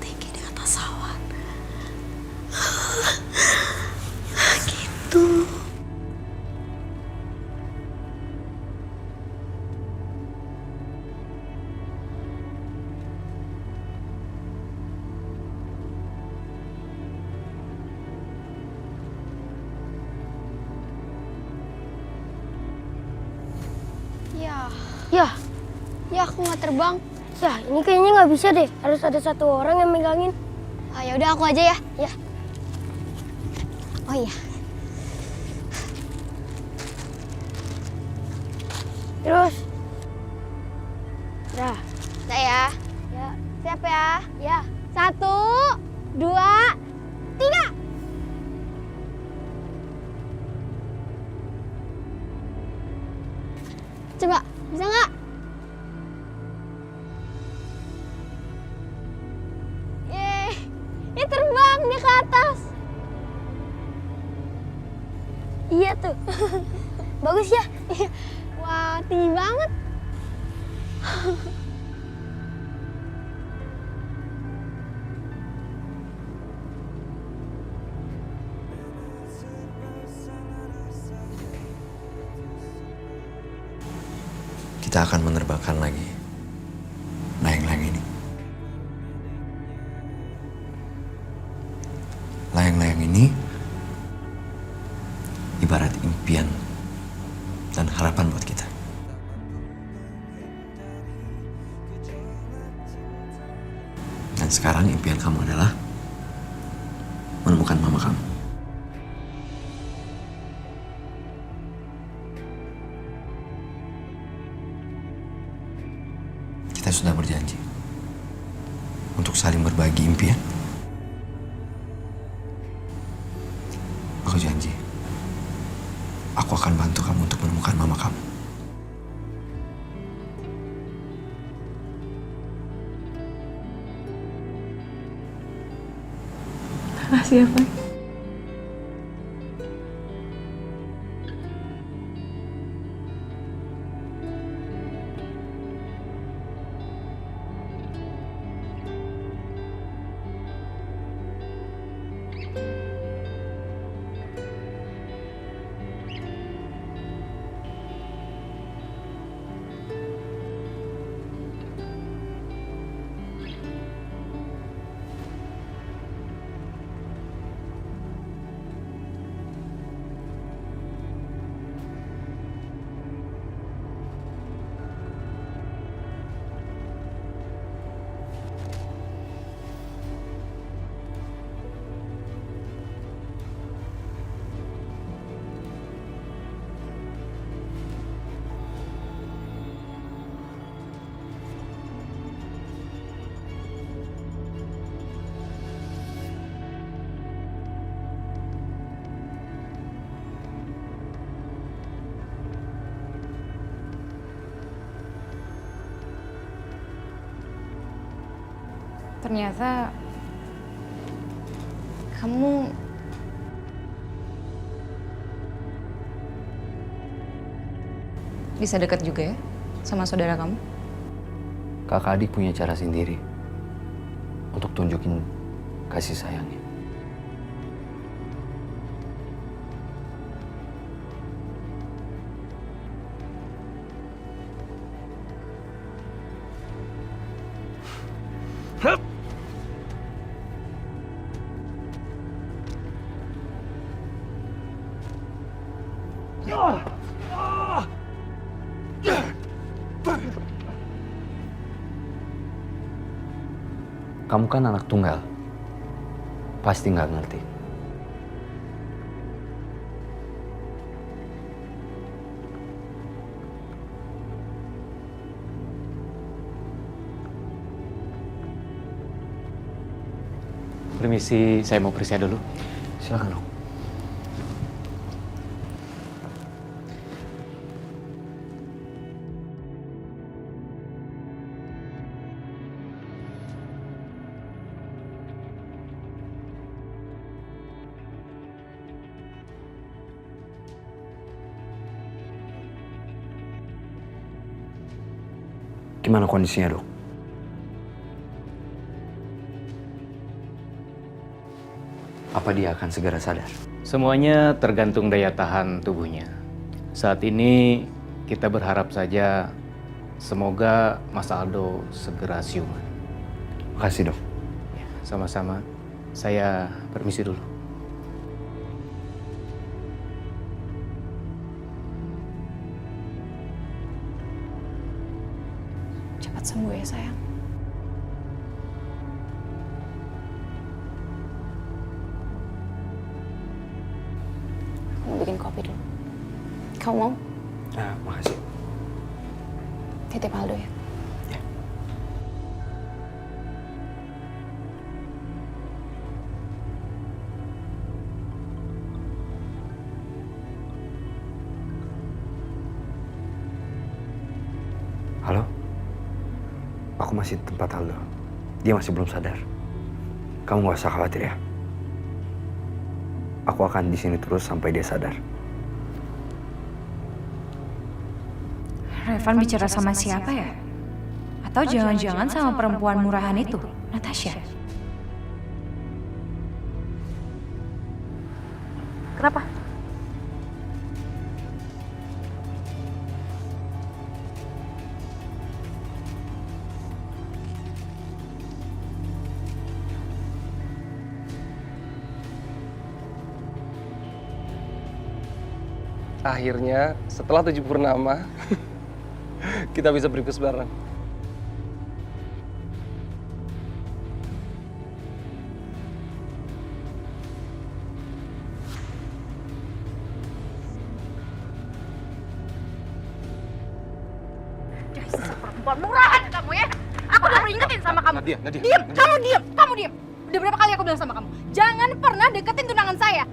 Tinggi di atas awan. Gitu. Ya aku nggak terbang. Ya ini kayaknya nggak bisa deh. Harus ada satu orang yang megangin. Ah, ya udah aku aja ya. Ya. Oh iya. Terus. Dah. Dah ya. Ya. Siap ya. Ya. 1, 2, 3. Coba, bisa nggak? Yeay, ini terbang dia ke atas. Iya tuh, bagus ya. Wah, tinggi banget. Kita akan menerbangkan lagi layang-layang ini. Layang-layang ini ibarat impian dan harapan buat kita. Dan sekarang impian kamu adalah menemukan mama kamu. Kita sudah berjanji untuk saling berbagi impian. Aku janji, aku akan bantu kamu untuk menemukan mama kamu. Makasih ya, Pak. ternyata kamu bisa dekat juga ya sama saudara kamu? Kakak adik punya cara sendiri untuk tunjukin kasih sayangnya. Kamu kan anak tunggal, pasti nggak ngerti. Permisi, saya mau periksa dulu. Silakan dok. Gimana kondisinya, dok? Apa dia akan segera sadar? Semuanya tergantung daya tahan tubuhnya. Saat ini kita berharap saja semoga Mas Aldo segera siuman. Makasih, dok. Ya, sama-sama. Saya permisi dulu. Cepat sembuh ya sayang. Aku mau bikin kopi dulu. Kamu mau? Ah, makasih. Titip Aldo ya. Halo? Aku masih di tempat Aldo. Dia masih belum sadar. Kamu gak usah khawatir ya. Aku akan di sini terus sampai dia sadar. Revan bicara sama siapa ya? Atau jangan-jangan sama perempuan murahan itu, Natasha? Kenapa? Akhirnya setelah 7 purnama kita bisa breakfast bareng. Perempuan murahan kamu ya. Aku udah peringetin sama kamu. Nadia. Diam, kamu diam, kamu diam. Udah berapa kali aku bilang sama kamu, jangan pernah deketin tunangan saya.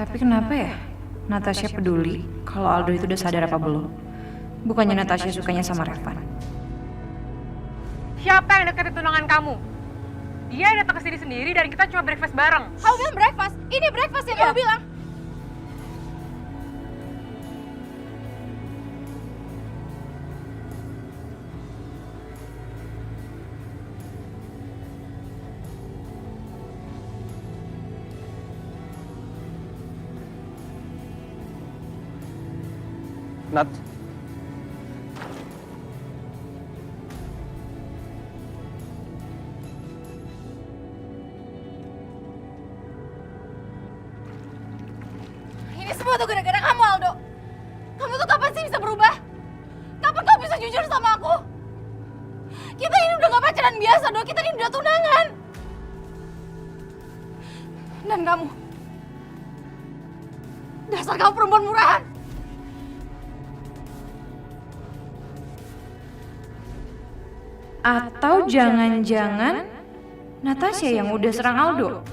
Tapi kenapa ya Natasha peduli kalau Aldo itu udah sadar apa belum? Bukannya Natasha sukanya sama Revan. Siapa yang deketin tunangan kamu? Dia yang datang ke sini sendiri dan kita cuma breakfast bareng. Kamu bilang breakfast, ini breakfast yang kamu bilang. Nat. Ini semua tuh gara-gara kamu, Aldo. Kamu tuh kapan sih bisa berubah? Kapan kamu bisa jujur sama aku? Kita ini udah gak pacaran biasa, dong. Kita ini udah tunangan. Dan kamu, dasar kamu perempuan murahan. Atau jangan-jangan Natasha yang udah serang Aldo?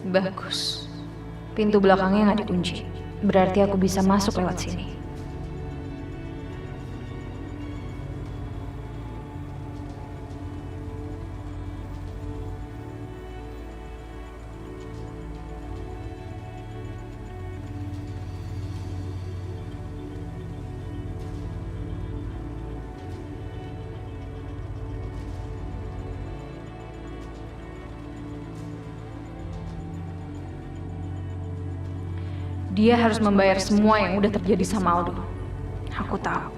Bagus. Pintu belakangnya nggak dikunci. Berarti aku bisa masuk lewat sini. Dia harus membayar semua yang udah terjadi sama Aldo. Aku tahu.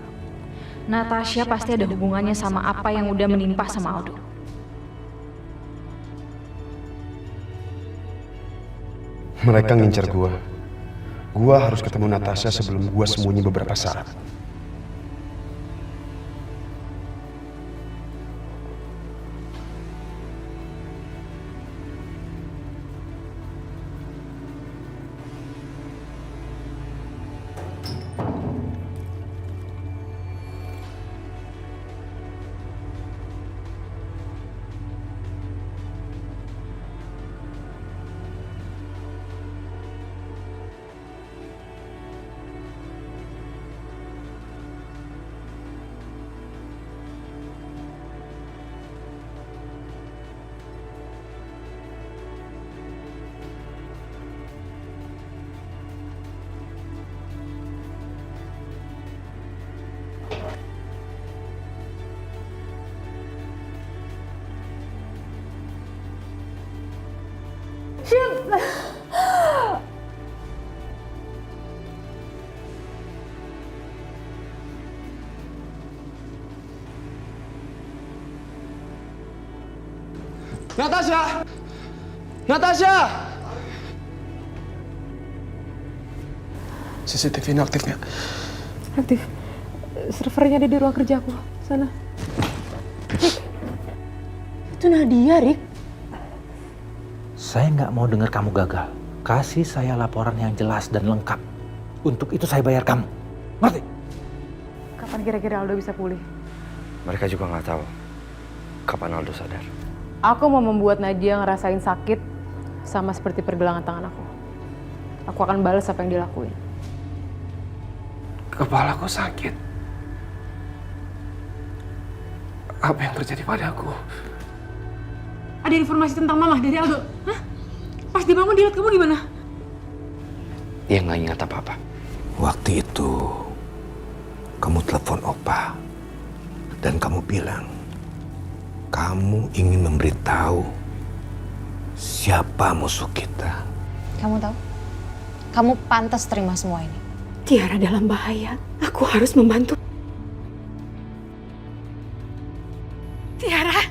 Natasha pasti ada hubungannya sama apa yang udah menimpa sama Aldo. Mereka ngincar gua. Gua harus ketemu Natasha sebelum gua sembunyi beberapa saat. Natasha! Natasha! CCTV ini aktif nggak? Aktif. Servernya ada di ruang kerjaku. Sana. Rick. Itu Nadia, Rick. Saya nggak mau dengar kamu gagal. Kasih saya laporan yang jelas dan lengkap. Untuk itu saya bayar kamu. Ngerti? Kapan kira-kira Aldo bisa pulih? Mereka juga nggak tahu kapan Aldo sadar. Aku mau membuat Nadia ngerasain sakit sama seperti pergelangan tangan aku. Aku akan balas apa yang dilakuin. Kepalaku sakit. Apa yang terjadi padaku? Ada informasi tentang Mama dari Aldo. Hah? Pas di Mama dilihat kamu gimana? Dia nggak ingat apa-apa. Waktu itu, kamu telepon Opa dan kamu bilang kamu ingin memberitahu siapa musuh kita. Kamu tahu? Kamu pantas terima semua ini. Tiara dalam bahaya. Aku harus membantu. Tiara.